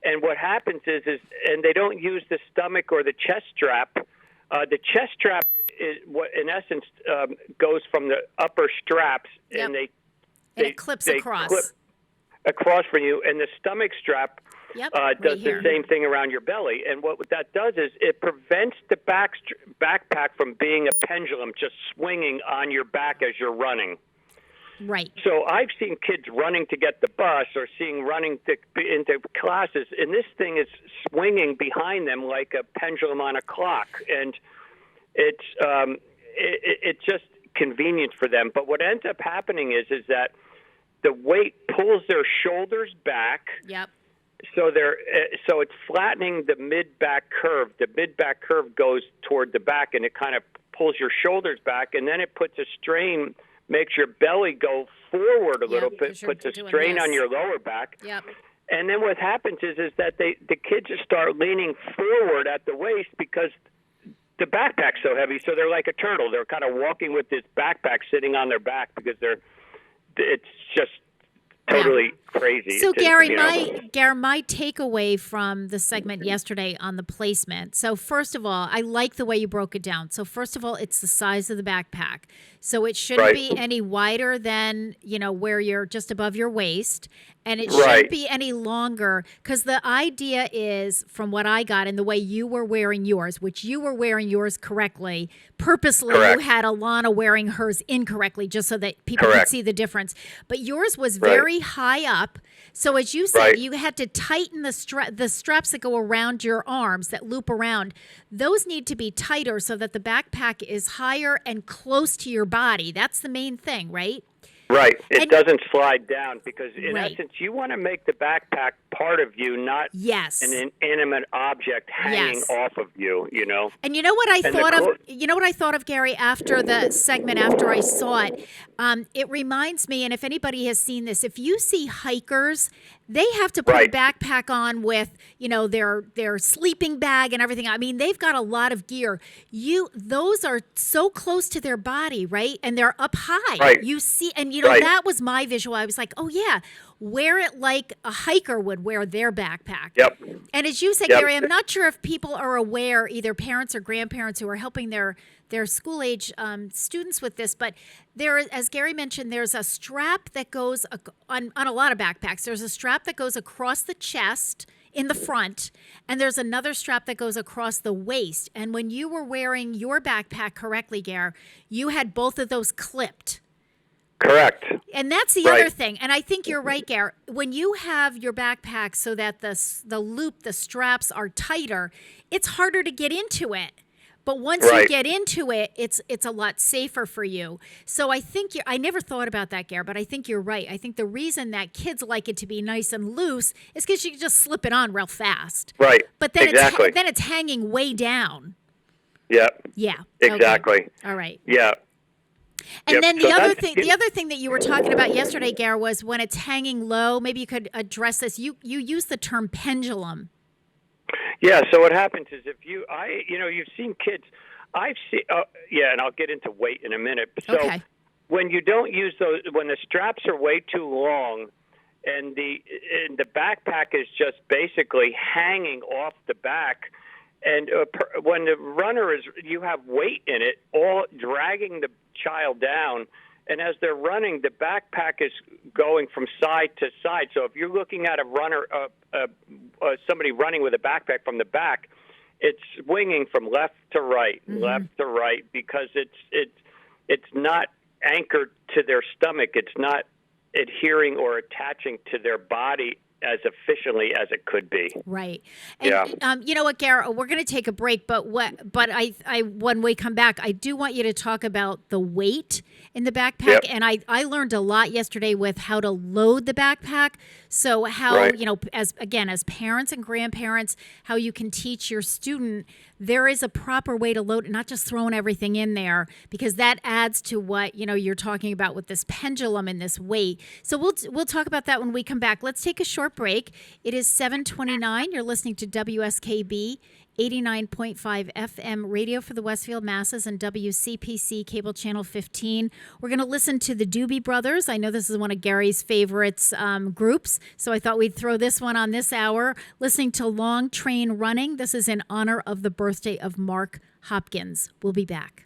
And what happens is and they don't use the stomach or the chest strap. The chest strap is what, in essence, goes from the upper straps, and it clips across. Clip across for you, and the stomach strap does the same thing around your belly. And what that does is it prevents the backpack from being a pendulum, just swinging on your back as you're running. Right. So I've seen kids running to get the bus or running into classes, and this thing is swinging behind them like a pendulum on a clock, and it's just convenient for them. But what ends up happening is that the weight pulls their shoulders back. Yep. So it's flattening the mid-back curve. The mid-back curve goes toward the back, and it kind of pulls your shoulders back, and then it puts a strain. Makes your belly go forward a little bit, puts a strain on your lower back. Yep. And then what happens is that the kids just start leaning forward at the waist because the backpack's so heavy. So they're like a turtle. They're kind of walking with this backpack sitting on their back because it's just totally crazy. So Gary, my takeaway from the segment yesterday on the placement. So first of all, I like the way you broke it down. So first of all, it's the size of the backpack. So it shouldn't be any wider than, where you're just above your waist. And it shouldn't be any longer, because the idea is, from what I got and the way you were wearing yours, which you were wearing yours correctly, purposely you had Alana wearing hers incorrectly just so that people could see the difference. But yours was very high up. So as you said, you had to tighten the straps that go around your arms, that loop around. Those need to be tighter so that the backpack is higher and close to your body. That's the main thing, right? Right. It doesn't slide down because, in essence, you want to make the backpack part of you, not an inanimate object hanging off of you, And you know what I thought of? You know what I thought of, Gary, after the segment, after I saw it? It reminds me, and if anybody has seen this, if you see hikers, they have to put a backpack on with, their sleeping bag and everything. I mean, they've got a lot of gear. Those are so close to their body, right? And they're up high. Right. You see, and that was my visual. I was like, oh yeah, wear it like a hiker would wear their backpack. Yep. And as you said, Gary, I'm not sure if people are aware, either parents or grandparents who are helping their school age students with this, but as Gary mentioned, there's a strap that goes on a lot of backpacks. There's a strap that goes across the chest in the front, and there's another strap that goes across the waist. And when you were wearing your backpack correctly, Gare, you had both of those clipped. Correct. And that's the other thing. And I think you're right, Gare. When you have your backpack so that the loop, the straps are tighter, it's harder to get into it. But once you get into it, it's a lot safer for you. So I think I never thought about that, Gare, but I think you're right. I think the reason that kids like it to be nice and loose is because you can just slip it on real fast. Right. But then it's hanging way down. Yeah. Yeah. Exactly. Okay. All right. Yeah. And then the other thing that you were talking about yesterday, Gare, was when it's hanging low. Maybe you could address this. You use the term pendulum. Yeah. So what happens is you've seen kids. I've seen. And I'll get into weight in a minute. So when you don't use those, when the straps are way too long, and the backpack is just basically hanging off the back. And when the runner you have weight in it, all dragging the child down. And as they're running, the backpack is going from side to side. So if you're looking at a runner, somebody running with a backpack from the back, it's swinging from left to right, because it's not anchored to their stomach. It's not adhering or attaching to their body as efficiently as it could be. Right. And, you know what, Gare, we're going to take a break, but I when we come back, I do want you to talk about the weight in the backpack. And I learned a lot yesterday with how to load the backpack. So how, as parents and grandparents, how you can teach your student there is a proper way to load it, not just throwing everything in there, because that adds to what, you're talking about with this pendulum and this weight. So we'll talk about that when we come back. Let's take a short break. It is 7:29. You're listening to WSKB 89.5 FM radio for the Westfield Masses and WCPC cable channel 15. We're going to listen to the Doobie Brothers. I know this is one of Gary's favorites groups, so I thought we'd throw this one on this hour. Listening to Long Train Running. This is in honor of the birthday of Mark Hopkins. We'll be back.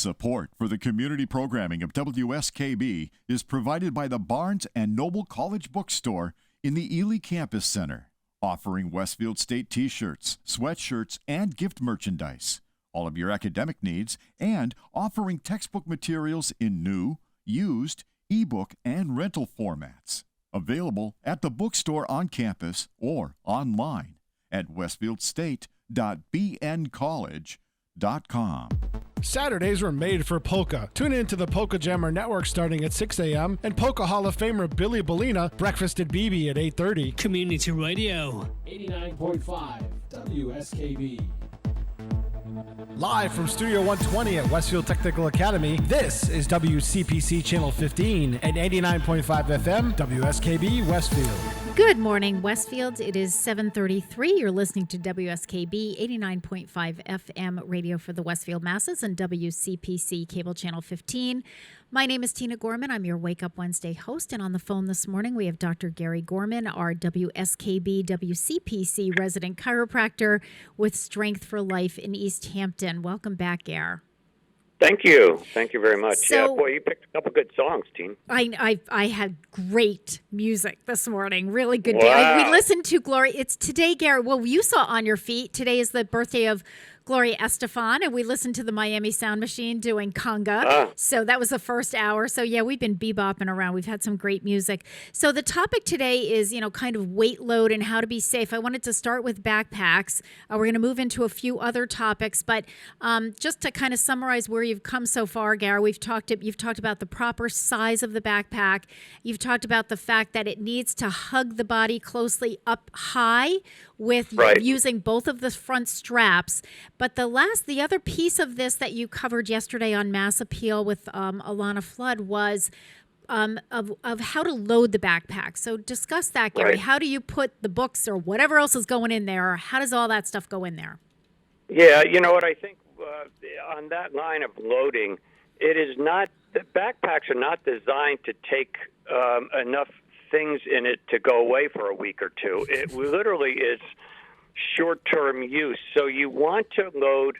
Support for the community programming of WSKB is provided by the Barnes & Noble College Bookstore in the Ely Campus Center, offering Westfield State t-shirts, sweatshirts, and gift merchandise, all of your academic needs, and offering textbook materials in new, used, ebook, and rental formats. Available at the bookstore on campus or online at westfieldstate.bncollege.com. Saturdays were made for polka. Tune in to the Polka Jammer Network starting at 6 a.m. and Polka Hall of Famer Billy Bellina, Breakfast at BB at 8:30. Community Radio. 89.5 WSKB. Live from Studio 120 at Westfield Technical Academy, this is WCPC Channel 15 and 89.5 FM, WSKB Westfield. Good morning, Westfield. It is 7:33. You're listening to WSKB 89.5 FM radio for the Westfield masses and WCPC Cable Channel 15. My name is Tina Gorman. I'm your Wake Up Wednesday host. And on the phone this morning, we have Dr. Gary Gorman, our WSKB WCPC resident chiropractor with Strength for Life in East Hampton. Welcome back, Gary. Thank you. Thank you very much. So, yeah, boy, you picked a couple good songs, Teen. I had great music this morning. Really good Wow. day. We listened to Gloria. It's today, Gary. Well, you saw On Your Feet. Today is the birthday of Gloria Estefan, and we listened to the Miami Sound Machine doing conga. So that was the first hour. So yeah, we've been bebopping around. We've had some great music. So the topic today is, kind of weight load and how to be safe. I wanted to start with backpacks. We're going to move into a few other topics, but just to kind of summarize where you've come so far, Gary, you've talked about the proper size of the backpack. You've talked about the fact that it needs to hug the body closely up high with using both of the front straps. But the other piece of this that you covered yesterday on Mass Appeal with Alana Flood was of how to load the backpack. So discuss that, Gary. How do you put the books or whatever else is going in there? Or how does all that stuff go in there? Yeah, you know what I think on that line of loading, the backpacks are not designed to take enough things in it to go away for a week or two. It literally is short-term use. So you want to load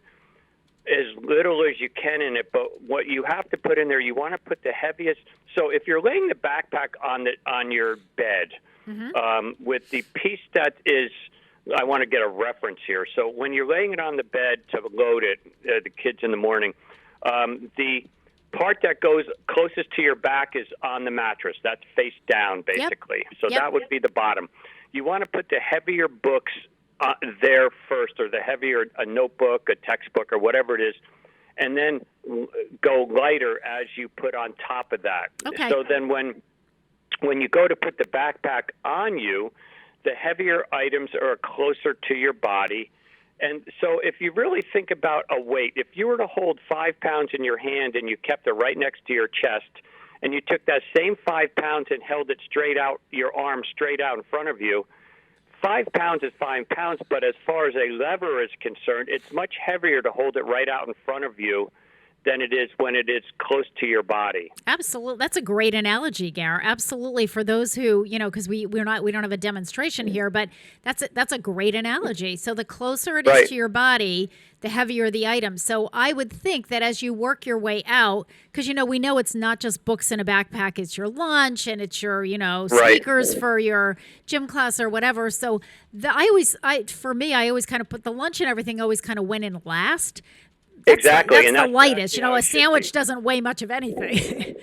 as little as you can in it, but what you have to put in there, you want to put the heaviest. So if you're laying the backpack on your bed, with the piece that is, I want to get a reference here. So when you're laying it on the bed to load it, the kids in the morning, the part that goes closest to your back is on the mattress. That's face down, basically. So that would be the bottom. You want to put the heavier books there first, or the heavier, a notebook, a textbook, or whatever it is, and then go lighter as you put on top of that. Okay. So then when you go to put the backpack on you, the heavier items are closer to your body. And so if you really think about a weight, if you were to hold 5 pounds in your hand and you kept it right next to your chest, and you took that same 5 pounds and held it straight out, your arm straight out in front of you, 5 pounds is 5 pounds, but as far as a lever is concerned, it's much heavier to hold it right out in front of you than it is when it is close to your body. Absolutely. That's a great analogy, Gare. Absolutely. For those who, because we don't have a demonstration here, but that's a great analogy. So the closer it is to your body, the heavier the item. So I would think that as you work your way out, because, we know it's not just books in a backpack, it's your lunch and it's your, sneakers for your gym class or whatever. So I always kind of put the lunch and everything always kind of went in last. Exactly. That's the lightest. A sandwich doesn't weigh much of anything.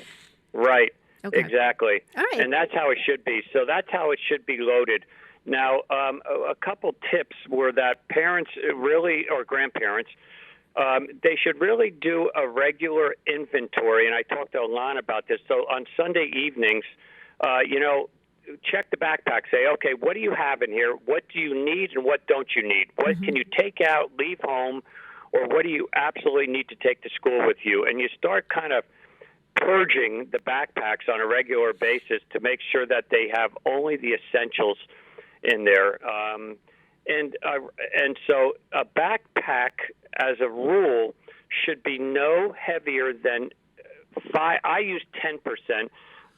Right. Okay. Exactly. All right. And that's how it should be. So that's how it should be loaded. Now, a couple tips were that parents really, or grandparents, they should really do a regular inventory. And I talked to Alana about this. So on Sunday evenings, check the backpack. Say, okay, what do you have in here? What do you need and what don't you need? What can you take out, leave home? Or what do you absolutely need to take to school with you? And you start kind of purging the backpacks on a regular basis to make sure that they have only the essentials in there. And so a backpack, as a rule, should be no heavier than 5. I use 10%.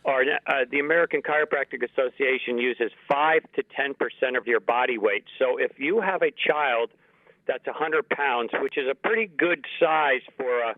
Or the American Chiropractic Association uses 5 to 10% of your body weight. So if you have a child that's 100 pounds, which is a pretty good size for a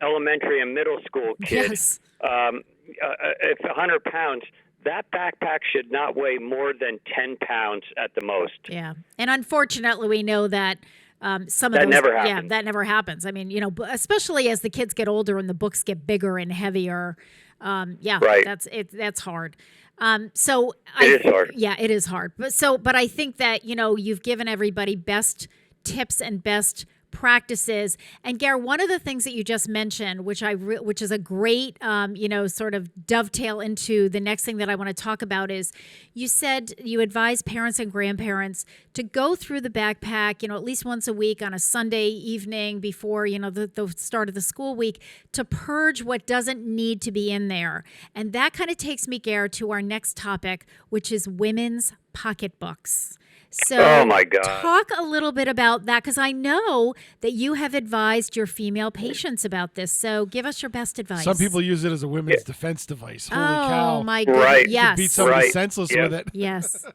elementary and middle school kid, Yes. If 100 pounds, that backpack should not weigh more than 10 pounds at the most. Yeah. And unfortunately, we know that some of That those, never yeah, happens. that never happens. I mean, especially as the kids get older and the books get bigger and heavier. Right. That's hard. It is hard. Yeah, it is hard. But I think that, you've given everybody best tips and best practices. And Gare, one of the things that you just mentioned, which is a great, sort of dovetail into the next thing that I want to talk about, is you said you advise parents and grandparents to go through the backpack, at least once a week on a Sunday evening before, the start of the school week, to purge what doesn't need to be in there. And that kind of takes me, Gare, to our next topic, which is women's pocketbooks. So Oh my God. talk a little bit about that, because I know that you have advised your female patients about this. So give us your best advice. Some people use it as a women's defense device. Holy Oh, cow. my goodness. Right. Yes. Beat somebody Right. senseless Yeah. with it. Yes.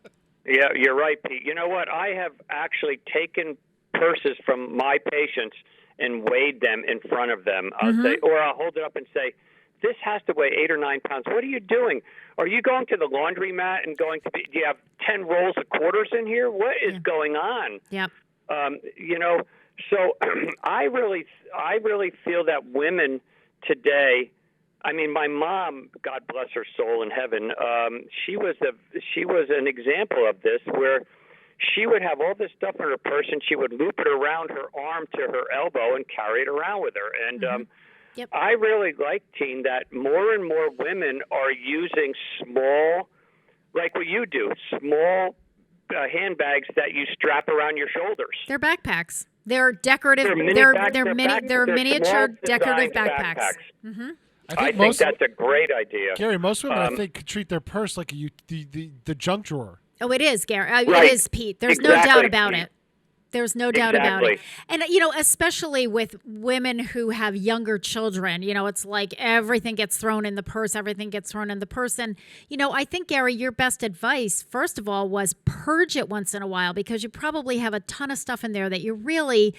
Yeah, you're right, Pete. You know what? I have actually taken purses from my patients and weighed them in front of them. I'll say, or I'll hold it up and say, this has to weigh 8 or 9 pounds. What are you doing? Are you going to the laundromat and do you have 10 rolls of quarters in here? What is going on? Yep. So I really feel that women today, I mean, my mom, God bless her soul in heaven, she was an example of this, where she would have all this stuff in her purse and she would loop it around her arm to her elbow and carry it around with her. And Yep. I really like, Teen, that more and more women are using small, like what you do, small handbags that you strap around your shoulders. They're backpacks. They're decorative. They're mini They're back- they're they're mini. back- They're they're miniature small decorative designed backpacks. Mm-hmm. I think that's a great idea. Gary, most women, I think, could treat their purse like the junk drawer. Oh, it is, Gary. Right. It is, Pete. There's no Exactly. doubt about it. There's no doubt about it. Exactly. And, especially with women who have younger children, it's like everything gets thrown in the purse, everything gets thrown in the purse. And, I think, Gary, your best advice, first of all, was purge it once in a while, because you probably have a ton of stuff in there that you really,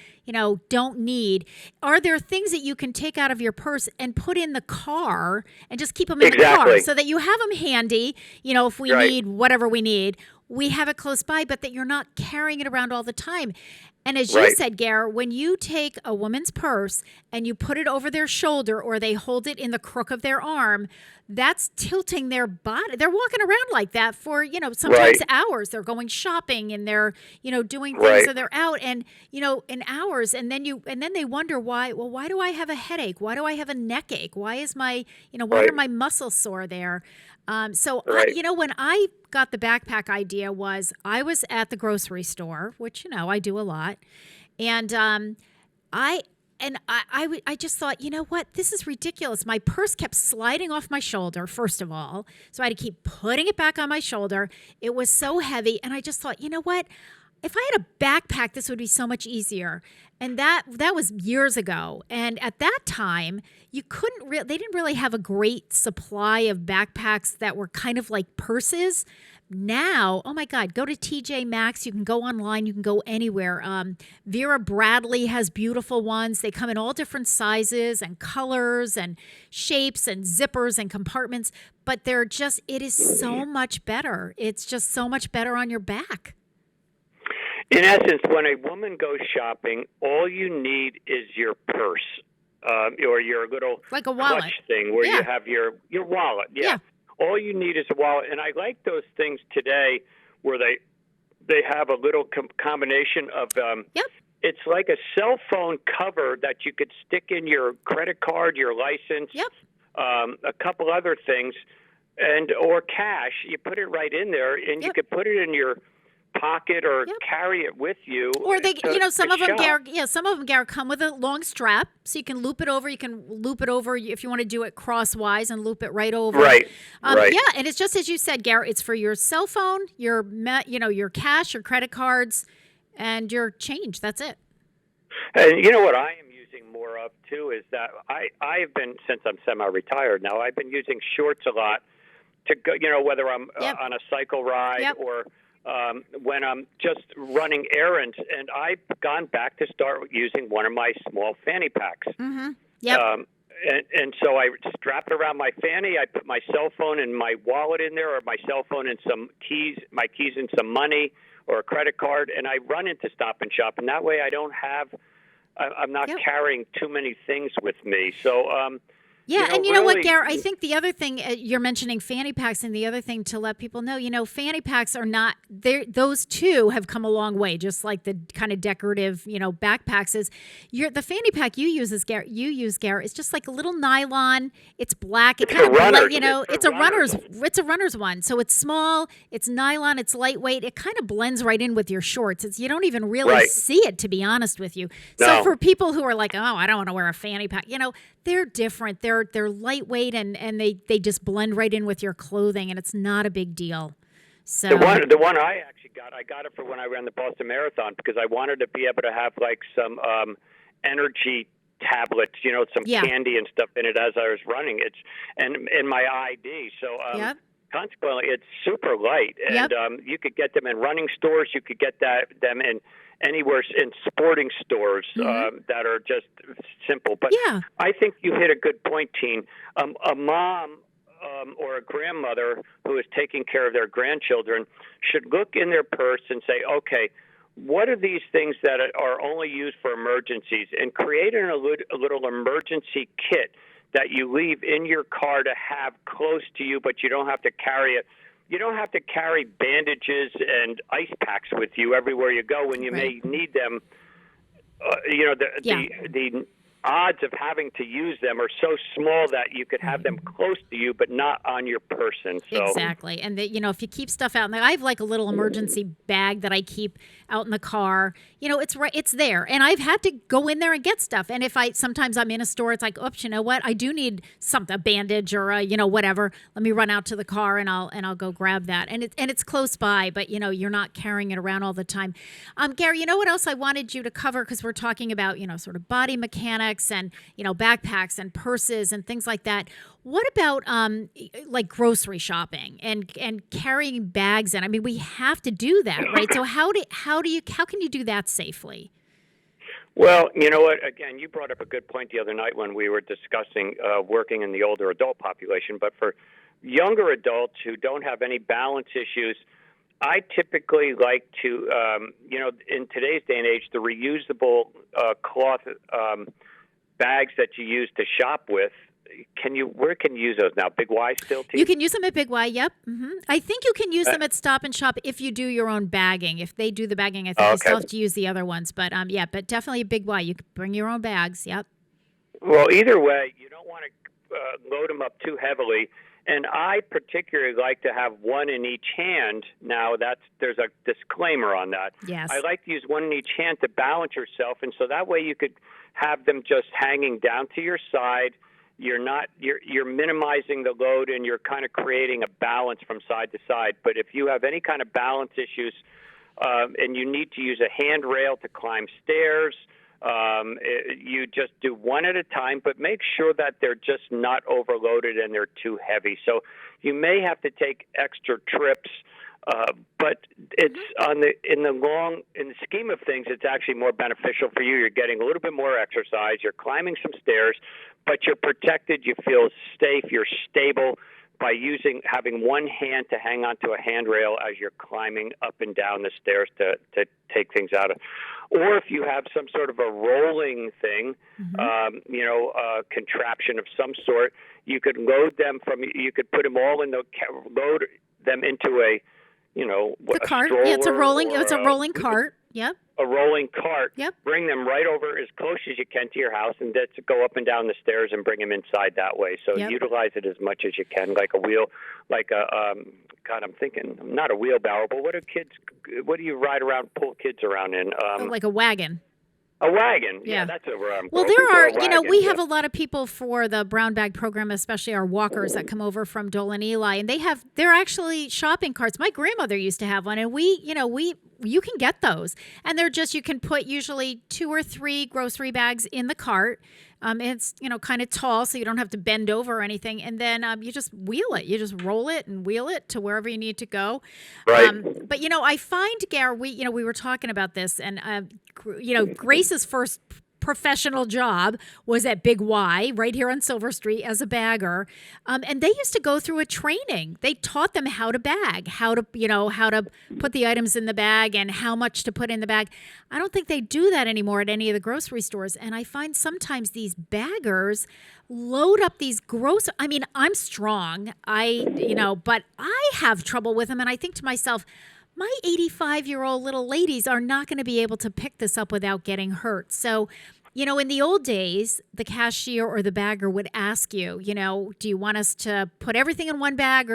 don't need. Are there things that you can take out of your purse and put in the car and just keep them in the car so that you have them handy, if we need whatever we need? We have it close by, but that you're not carrying it around all the time. And as you said, Gare, when you take a woman's purse and you put it over their shoulder, or they hold it in the crook of their arm, that's tilting their body. They're walking around like that for, sometimes hours. They're going shopping and they're, doing things, and they're out and, in hours. And then they wonder why do I have a headache? Why do I have a neck ache? Why is why are my muscles sore there? When I got the backpack idea I was at the grocery store, which, I do a lot. And I just thought, what? This is ridiculous. My purse kept sliding off my shoulder, first of all. So I had to keep putting it back on my shoulder. It was so heavy. And I just thought, what? If I had a backpack, this would be so much easier. And that was years ago. And at that time, you they didn't really have a great supply of backpacks that were kind of like purses. Now, oh my God, go to TJ Maxx. You can go online. You can go anywhere. Vera Bradley has beautiful ones. They come in all different sizes and colors and shapes and zippers and compartments. But it is so much better. It's just so much better on your back. In essence, when a woman goes shopping, all you need is your purse or your little like a wallet clutch thing where you have your wallet. Yeah. All you need is a wallet. And I like those things today where they have a little combination of it's like a cell phone cover that you could stick in your credit card, your license, a couple other things, or cash. You put it right in there, and you could put it in your pocket or carry it with you. Or some of them, Gary, come with a long strap, so you can loop it over. You can loop it over if you want to do it crosswise and loop it right over. Right. Yeah, and it's just as you said, Gary. It's for your cell phone, your cash, your credit cards, and your change. That's it. And you know what I am using more of too is that I've been, since I'm semi-retired now, I've been using shorts a lot to go. Whether I'm on a cycle ride or when I'm just running errands, and I've gone back to start using one of my small fanny packs. Mm-hmm. Yep. and so I strap it around my fanny. I put my cell phone and my wallet in there, or my cell phone and some keys, my keys and some money, or a credit card, and I run into Stop and Shop, and that way I don't have. I'm not carrying too many things with me. So. Yeah, and you know what, Gare? I think the other thing you're mentioning fanny packs, and the other thing to let people know, fanny packs are not there. Those two have come a long way, just like the kind of decorative, backpacks. The fanny pack you use, Gare, it's just like a little nylon. It's black. It's a runner's one. So it's small. It's nylon. It's lightweight. It kind of blends right in with your shorts. You don't even really see it, to be honest with you. No. So for people who are like, oh, I don't want to wear a fanny pack, they're different. They're lightweight and they just blend right in with your clothing, and it's not a big deal. So the one I actually got, I got it for when I ran the Boston Marathon because I wanted to be able to have like some energy tablets, some candy and stuff in it as I was running. And my ID. So consequently, it's super light, and you could get them in running stores. You could get them in anywhere in sporting stores that are just simple. But I think you hit a good point, Teen. A mom or a grandmother who is taking care of their grandchildren should look in their purse and say, okay, what are these things that are only used for emergencies, and create a little emergency kit that you leave in your car to have close to you, but you don't have to carry it. You don't have to carry bandages and ice packs with you everywhere you go when you may need them. The odds of having to use them are so small that you could have them close to you, but not on your person. So. Exactly. And, if you keep stuff out in there, I have like a little emergency bag that I keep out in the car. It's there. And I've had to go in there and get stuff. And sometimes I'm in a store, it's like, oops, you know what? I do need a bandage or whatever. Let me run out to the car and I'll go grab that. And it's close by, but you're not carrying it around all the time. Gary, you know what else I wanted you to cover? Because we're talking about, sort of body mechanics and backpacks and purses and things like that. What about like grocery shopping and carrying bags in? I mean, we have to do that, right? So how can you do that safely? Well, you know what? Again, you brought up a good point the other night when we were discussing working in the older adult population. But for younger adults who don't have any balance issues, I typically like to, in today's day and age, the reusable cloth bags that you use to shop with. Where can you use those now? Big Y still, T? You can use them at Big Y, yep. Mm-hmm. I think you can use them at Stop and Shop if you do your own bagging. If they do the bagging, I think you still have to use the other ones. But but definitely at Big Y. You can bring your own bags, yep. Well, either way, you don't want to load them up too heavily. And I particularly like to have one in each hand. Now, there's a disclaimer on that. Yes. I like to use one in each hand to balance yourself, and so that way you could have them just hanging down to your side. You're minimizing the load, and you're kind of creating a balance from side to side. But if you have any kind of balance issues and you need to use a handrail to climb stairs, you just do one at a time, but make sure that they're just not overloaded and they're too heavy. So you may have to take extra trips, but it's in the scheme of things, it's actually more beneficial for you. You're getting a little bit more exercise. You're climbing some stairs, but you're protected. You feel safe. You're stable by having one hand to hang onto a handrail as you're climbing up and down the stairs to take things out of. Or if you have some sort of a rolling thing, contraption of some sort, you could load them you could put them all load them into a cart. Stroller. Yeah, it's a rolling cart. Yep. A rolling cart. Yep. Bring them right over as close as you can to your house, and that's go up and down the stairs and bring them inside that way. So utilize it as much as you can, like a wheel, like a I'm thinking not a wheelbarrow, but what do you ride around, pull kids around in? Like a wagon. A wagon. Yeah, that's what I'm Well, there are, we have a lot of people for the brown bag program, especially our walkers that come over from Dole and Eli, and they're actually shopping carts. My grandmother used to have one, and you can get those. And they're you can put usually 2 or 3 grocery bags in the cart. It's, kind of tall, so you don't have to bend over or anything. And then you just wheel it. You just roll it and wheel it to wherever you need to go. Right. But, I find, Gare, we were talking about this, and, Grace's first professional job was at Big Y right here on Silver Street as a bagger. And they used to go through a training. They taught them how to bag, how to put the items in the bag and how much to put in the bag. I don't think they do that anymore at any of the grocery stores. And I find sometimes these baggers load up these I mean, I'm strong, but I have trouble with them. And I think to myself, my 85-year-old little ladies are not going to be able to pick this up without getting hurt. So, in the old days, the cashier or the bagger would ask you, do you want us to put everything in one bag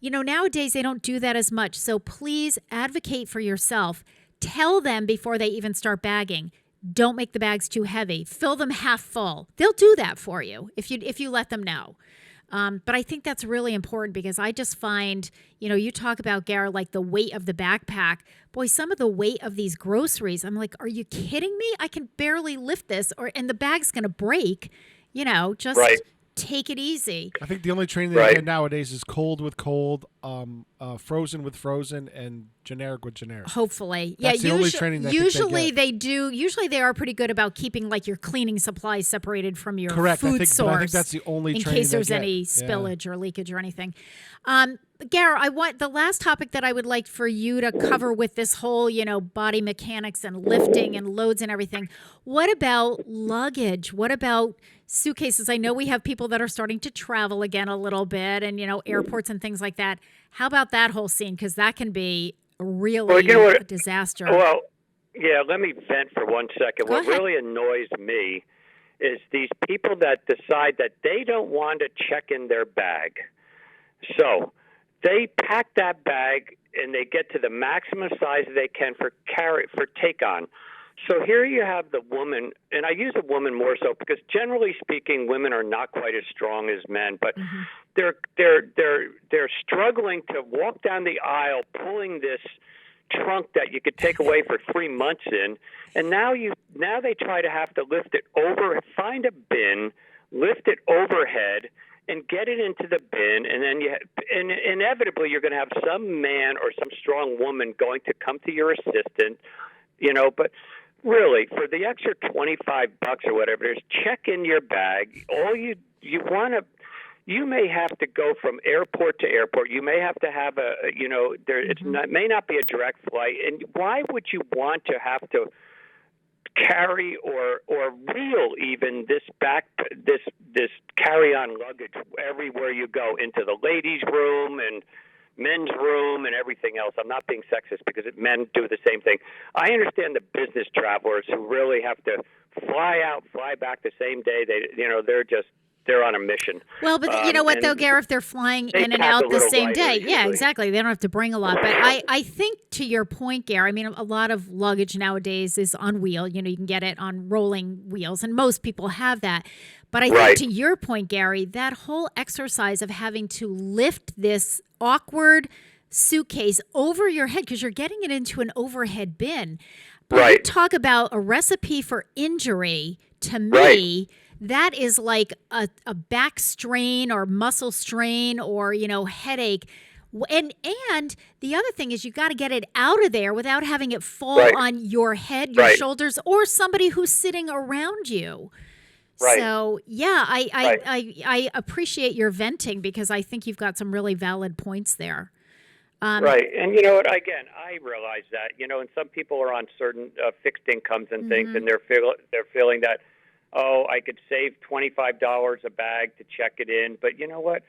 nowadays they don't do that as much. So please advocate for yourself. Tell them before they even start bagging, don't make the bags too heavy. Fill them half full. They'll do that for you if you let them know. But I think that's really important because I just find, you talk about, Garrett, like the weight of the backpack. Boy, some of the weight of these groceries, I'm like, are you kidding me? I can barely lift this and the bag's going to break. Just take it easy. I think the only training they get nowadays is cold with cold, frozen with frozen, and generic with generic. Hopefully. That's the only training usually they do. Usually they are pretty good about keeping like your cleaning supplies separated from your food source. But I think that's the only training in case there's any spillage or leakage or anything. Garrett, the last topic that I would like for you to cover with this whole, body mechanics and lifting and loads and everything. What about luggage? What about suitcases? I know we have people that are starting to travel again a little bit and, airports and things like that. How about that whole scene? Because that can be really a disaster. Well, yeah, let me vent for 1 second. Go What ahead. really annoys me is these people that decide that they don't want to check in their bag. So they pack that bag and they get to the maximum size they can for take-on. So here you have the woman, and I use a woman more so because generally speaking, women are not quite as strong as men, but they're struggling to walk down the aisle pulling this trunk that you could take away for 3 months in, and now they try to have to lift it over, find a bin, lift it overhead, and get it into the bin, and then inevitably you're going to have some man or some strong woman going to come to your assistant, but really, for the extra $25 or whatever it is, check in your bag. All you you may have to go from airport to airport. You may have to have may not be a direct flight. And why would you want to have to carry or wheel even this carry-on luggage everywhere you go, into the ladies' room and men's room and everything else? I'm not being sexist because men do the same thing. I understand the business travelers who really have to fly out, fly back the same day. They're on a mission. Well, but you know what, though, Gareth, they're flying in and out the same day. Yeah, exactly. They don't have to bring a lot. But I think to your point, Gary, I mean, a lot of luggage nowadays is on wheel. You can get it on rolling wheels, and most people have that. But I think to your point, Gary, that whole exercise of having to lift this awkward suitcase over your head because you're getting it into an overhead bin. But you talk about a recipe for injury, to me, that is like a back strain or muscle strain or, headache. And the other thing is you got to get it out of there without having it fall on your head, your shoulders, or somebody who's sitting around you. Right. So, yeah, I appreciate your venting because I think you've got some really valid points there. Right. And you know what? Again, I realize that, and some people are on certain fixed incomes and things, and they're feeling that, I could save $25 a bag to check it in. But you know what?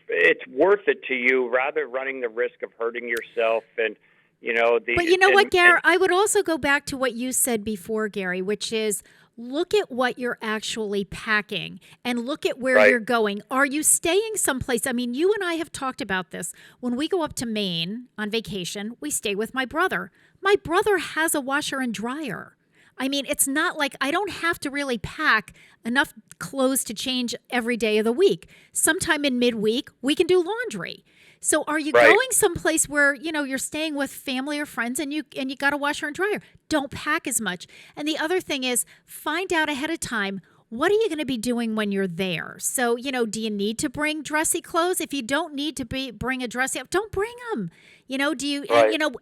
It's worth it to you rather running the risk of hurting yourself and, But you know what, Gary? I would also go back to what you said before, Gary, which is look at what you're actually packing and look at where you're going. Are you staying someplace? I mean, you and I have talked about this. When we go up to Maine on vacation, we stay with my brother. My brother has a washer and dryer. I mean, it's not like I don't have to really pack enough clothes to change every day of the week. Sometime in midweek, we can do laundry. So are you going someplace where, you're staying with family or friends and you got a washer and dryer? Don't pack as much. And the other thing is find out ahead of time, what are you going to be doing when you're there? So, do you need to bring dressy clothes? If you don't need to bring a dressy, don't bring them. Do you,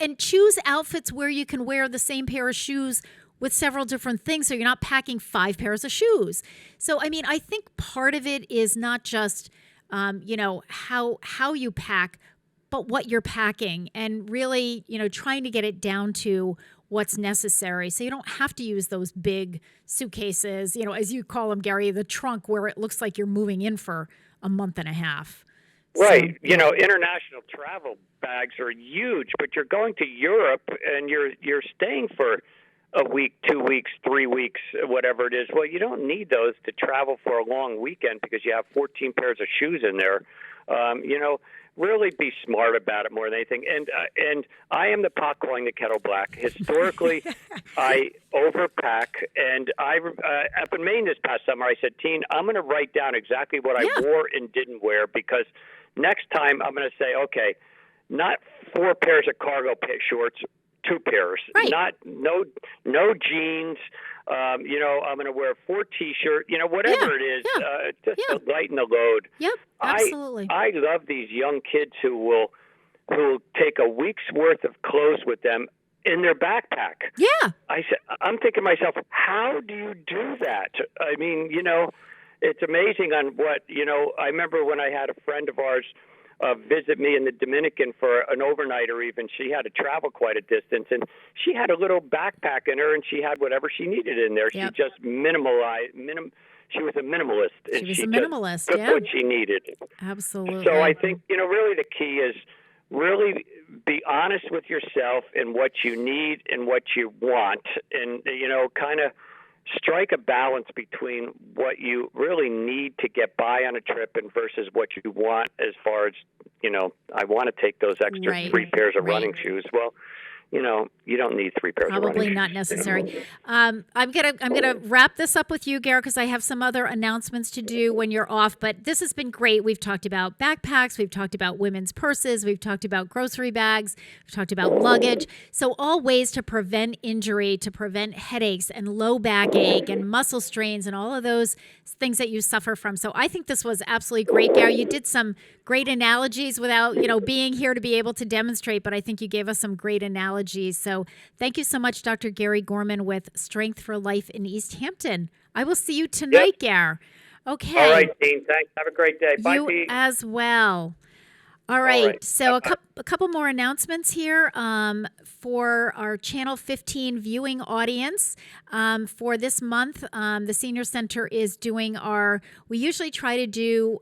and choose outfits where you can wear the same pair of shoes with several different things, so you're not packing 5 pairs of shoes. So, I mean, I think part of it is not just, how you pack, but what you're packing, and really, trying to get it down to what's necessary. So you don't have to use those big suitcases, as you call them, Gary, the trunk, where it looks like you're moving in for a month and a half. Right. International travel bags are huge, but you're going to Europe and you're staying for a week, 2 weeks, 3 weeks, whatever it is. Well, you don't need those to travel for a long weekend because you have 14 pairs of shoes in there. Really be smart about it more than anything. And I am the pot calling the kettle black. Historically, I overpack. And up in Maine this past summer, I said, Teen, I'm going to write down exactly what I wore and didn't wear, because next time I'm going to say, okay, not 4 pairs of cargo shorts, 2 pairs. Right. No jeans. I'm going to wear 4 T-shirts. Whatever it is, just to lighten the load. Yep, absolutely. I love these young kids who will take a week's worth of clothes with them in their backpack. Yeah. I'm thinking to myself, how do you do that? I mean, it's amazing on what I remember when I had a friend of ours visit me in the Dominican for an overnight, or even she had to travel quite a distance, and she had a little backpack in her, and she had whatever she needed in there. Yep. She just she was a minimalist. She was a minimalist, took what she needed. Absolutely. So I think, really the key is really be honest with yourself and what you need and what you want, and, kind of strike a balance between what you really need to get by on a trip and versus what you want as far as, I want to take those extra 3 pairs of running shoes. Well, you don't need 3 pairs of running shoes. Probably not necessary. I'm gonna wrap this up with you, Garrett, because I have some other announcements to do when you're off. But this has been great. We've talked about backpacks. We've talked about women's purses. We've talked about grocery bags. We've talked about luggage. So all ways to prevent injury, to prevent headaches and low backache and muscle strains and all of those things that you suffer from. So I think this was absolutely great, Gary. You did some great analogies without, being here to be able to demonstrate, but I think you gave us some great analogies. So thank you so much, Dr. Gary Gorman with Strength for Life in East Hampton. I will see you tonight, Gare. Okay. All right, Dean. Thanks. Have a great day. Bye, you Dean. as well. All right. So a couple more announcements here for our Channel 15 viewing audience. For this month, the Senior Center is doing we usually try to do,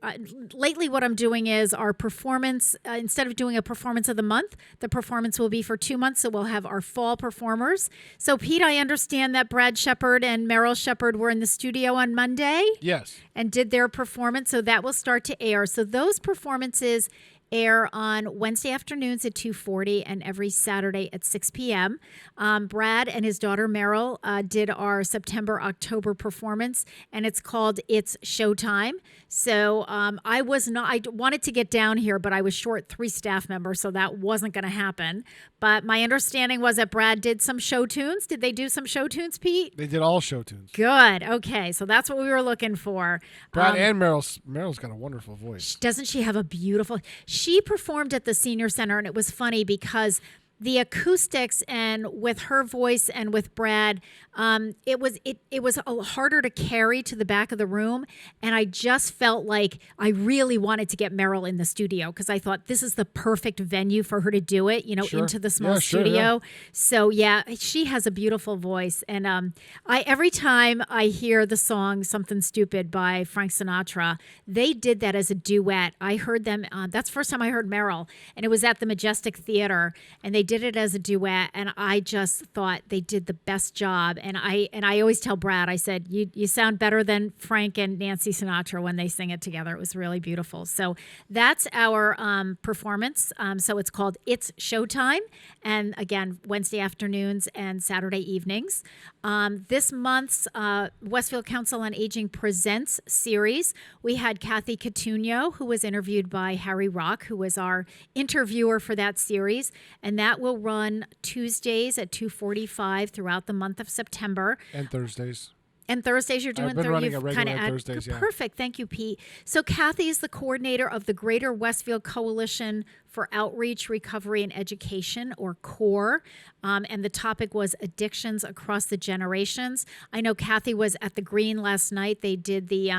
lately what I'm doing is our performance, instead of doing a performance of the month, the performance will be for 2 months, so we'll have our fall performers. So Pete, I understand that Brad Shepard and Meryl Shepard were in the studio on Monday. Yes. And did their performance, so that will start to air. So those performances air on Wednesday afternoons at 2:40 and every Saturday at 6 p.m. Brad and his daughter Meryl did our September-October performance, and it's called It's Showtime. So I wanted to get down here, but I was short 3 staff members, so that wasn't going to happen. But my understanding was that Brad did some show tunes. Did they do some show tunes, Pete? They did all show tunes. Good. Okay, so that's what we were looking for. Brad and Meryl's got a wonderful voice. Doesn't she have a beautiful... She performed at the Senior Center, and it was funny because the acoustics and with her voice and with Brad, it was harder to carry to the back of the room. And I just felt like I really wanted to get Meryl in the studio because I thought this is the perfect venue for her to do it, into the small studio. Yeah. So she has a beautiful voice. And every time I hear the song Something Stupid by Frank Sinatra, they did that as a duet. I heard them, that's the first time I heard Meryl, and it was at the Majestic Theater, and they did it as a duet, and I just thought they did the best job. And I always tell Brad, I said, you sound better than Frank and Nancy Sinatra when they sing it together. It was really beautiful. So that's our performance. So it's called It's Showtime, and again, Wednesday afternoons and Saturday evenings. This month's Westfield Council on Aging Presents series, we had Kathy Catuno, who was interviewed by Harry Rock, who was our interviewer for that series, and that will run Tuesdays at 2:45 throughout the month of September. And Thursdays. And Thursdays you're doing. I've been running a regular Thursdays. Yeah. Perfect. Thank you, Pete. So Kathy is the coordinator of the Greater Westfield Coalition for Outreach, Recovery, and Education, or CORE. And the topic was addictions across the generations. I know Kathy was at the Green last night. They did the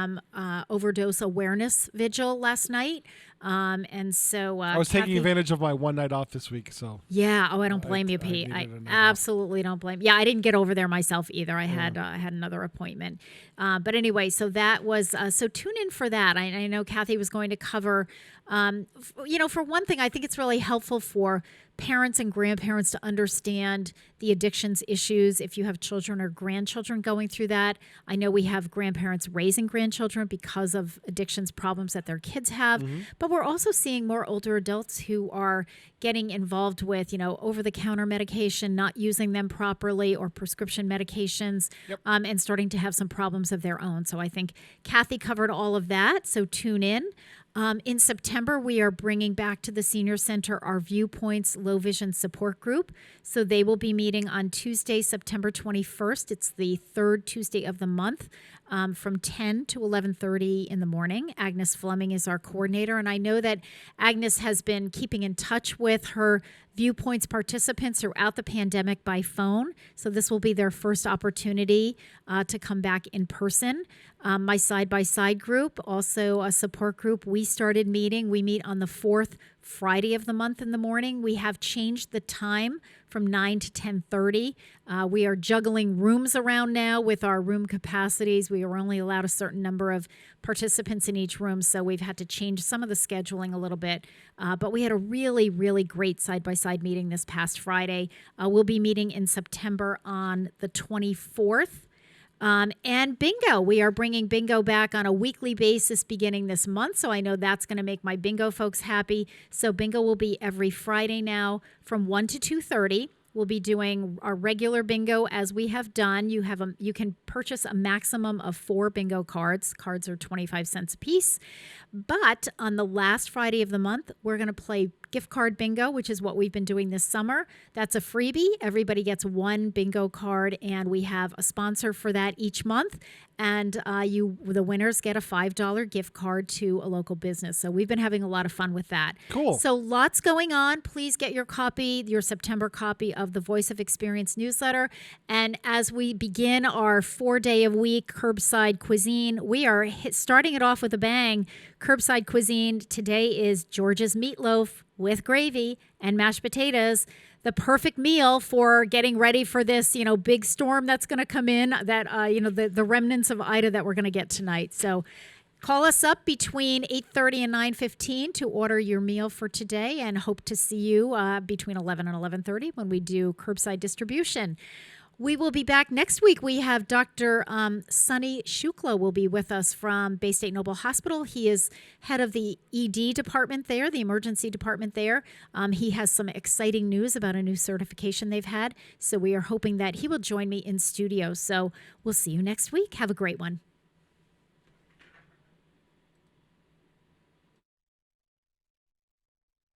overdose awareness vigil last night. And so I was taking advantage of my one night off this week. So yeah. Oh, I don't blame you, Pete. I absolutely don't blame. Yeah, I didn't get over there myself either. I had another appointment. But anyway, so that was so tune in for that. I know Kathy was going to cover. For one thing, I think it's really helpful for parents and grandparents to understand the addictions issues if you have children or grandchildren going through that. I know we have grandparents raising grandchildren because of addictions problems that their kids have, but we're also seeing more older adults who are getting involved with, over-the-counter medication, not using them properly, or prescription medications, and starting to have some problems of their own. So I think Kathy covered all of that, so tune in. In September, we are bringing back to the Senior Center our Viewpoints Low Vision Support Group. So they will be meeting on Tuesday, September 21st. It's the third Tuesday of the month, from 10 to 11:30 in the morning. Agnes Fleming is our coordinator, and I know that Agnes has been keeping in touch with her Viewpoints participants throughout the pandemic by phone. So this will be their first opportunity to come back in person. My side-by-side group, also a support group, we started meeting. We meet on the fourth Friday of the month in the morning. We have changed the time from 9 to 10:30. We are juggling rooms around now with our room capacities. We are only allowed a certain number of participants in each room, so we've had to change some of the scheduling a little bit. But we had a really, really great side-by-side meeting this past Friday. We'll be meeting in September on the 24th. And bingo. We are bringing bingo back on a weekly basis beginning this month. So I know that's going to make my bingo folks happy. So bingo will be every Friday now from 1 to 2:30. We'll be doing our regular bingo as we have done. You can purchase a maximum of 4 bingo cards. Cards are 25 cents a piece. But on the last Friday of the month, we're going to play gift card bingo, which is what we've been doing this summer. That's a freebie. Everybody gets 1 bingo card, and we have a sponsor for that each month. And the winners get a $5 gift card to a local business. So we've been having a lot of fun with that. Cool. So lots going on. Please get your September copy of the Voice of Experience newsletter. And as we begin our 4-day-a-week curbside cuisine, we are starting it off with a bang. Curbside cuisine today is George's meatloaf with gravy and mashed potatoes. The perfect meal for getting ready for this, big storm that's going to come in, that, the remnants of Ida that we're going to get tonight. So call us up between 8:30 and 9:15 to order your meal for today, and hope to see you between 11 and 11:30 when we do curbside distribution. We will be back next week. We have Dr. Sunny Shukla will be with us from Bay State Noble Hospital. He is head of the ED department there, the emergency department there. He has some exciting news about a new certification they've had. So we are hoping that he will join me in studio. So we'll see you next week. Have a great one.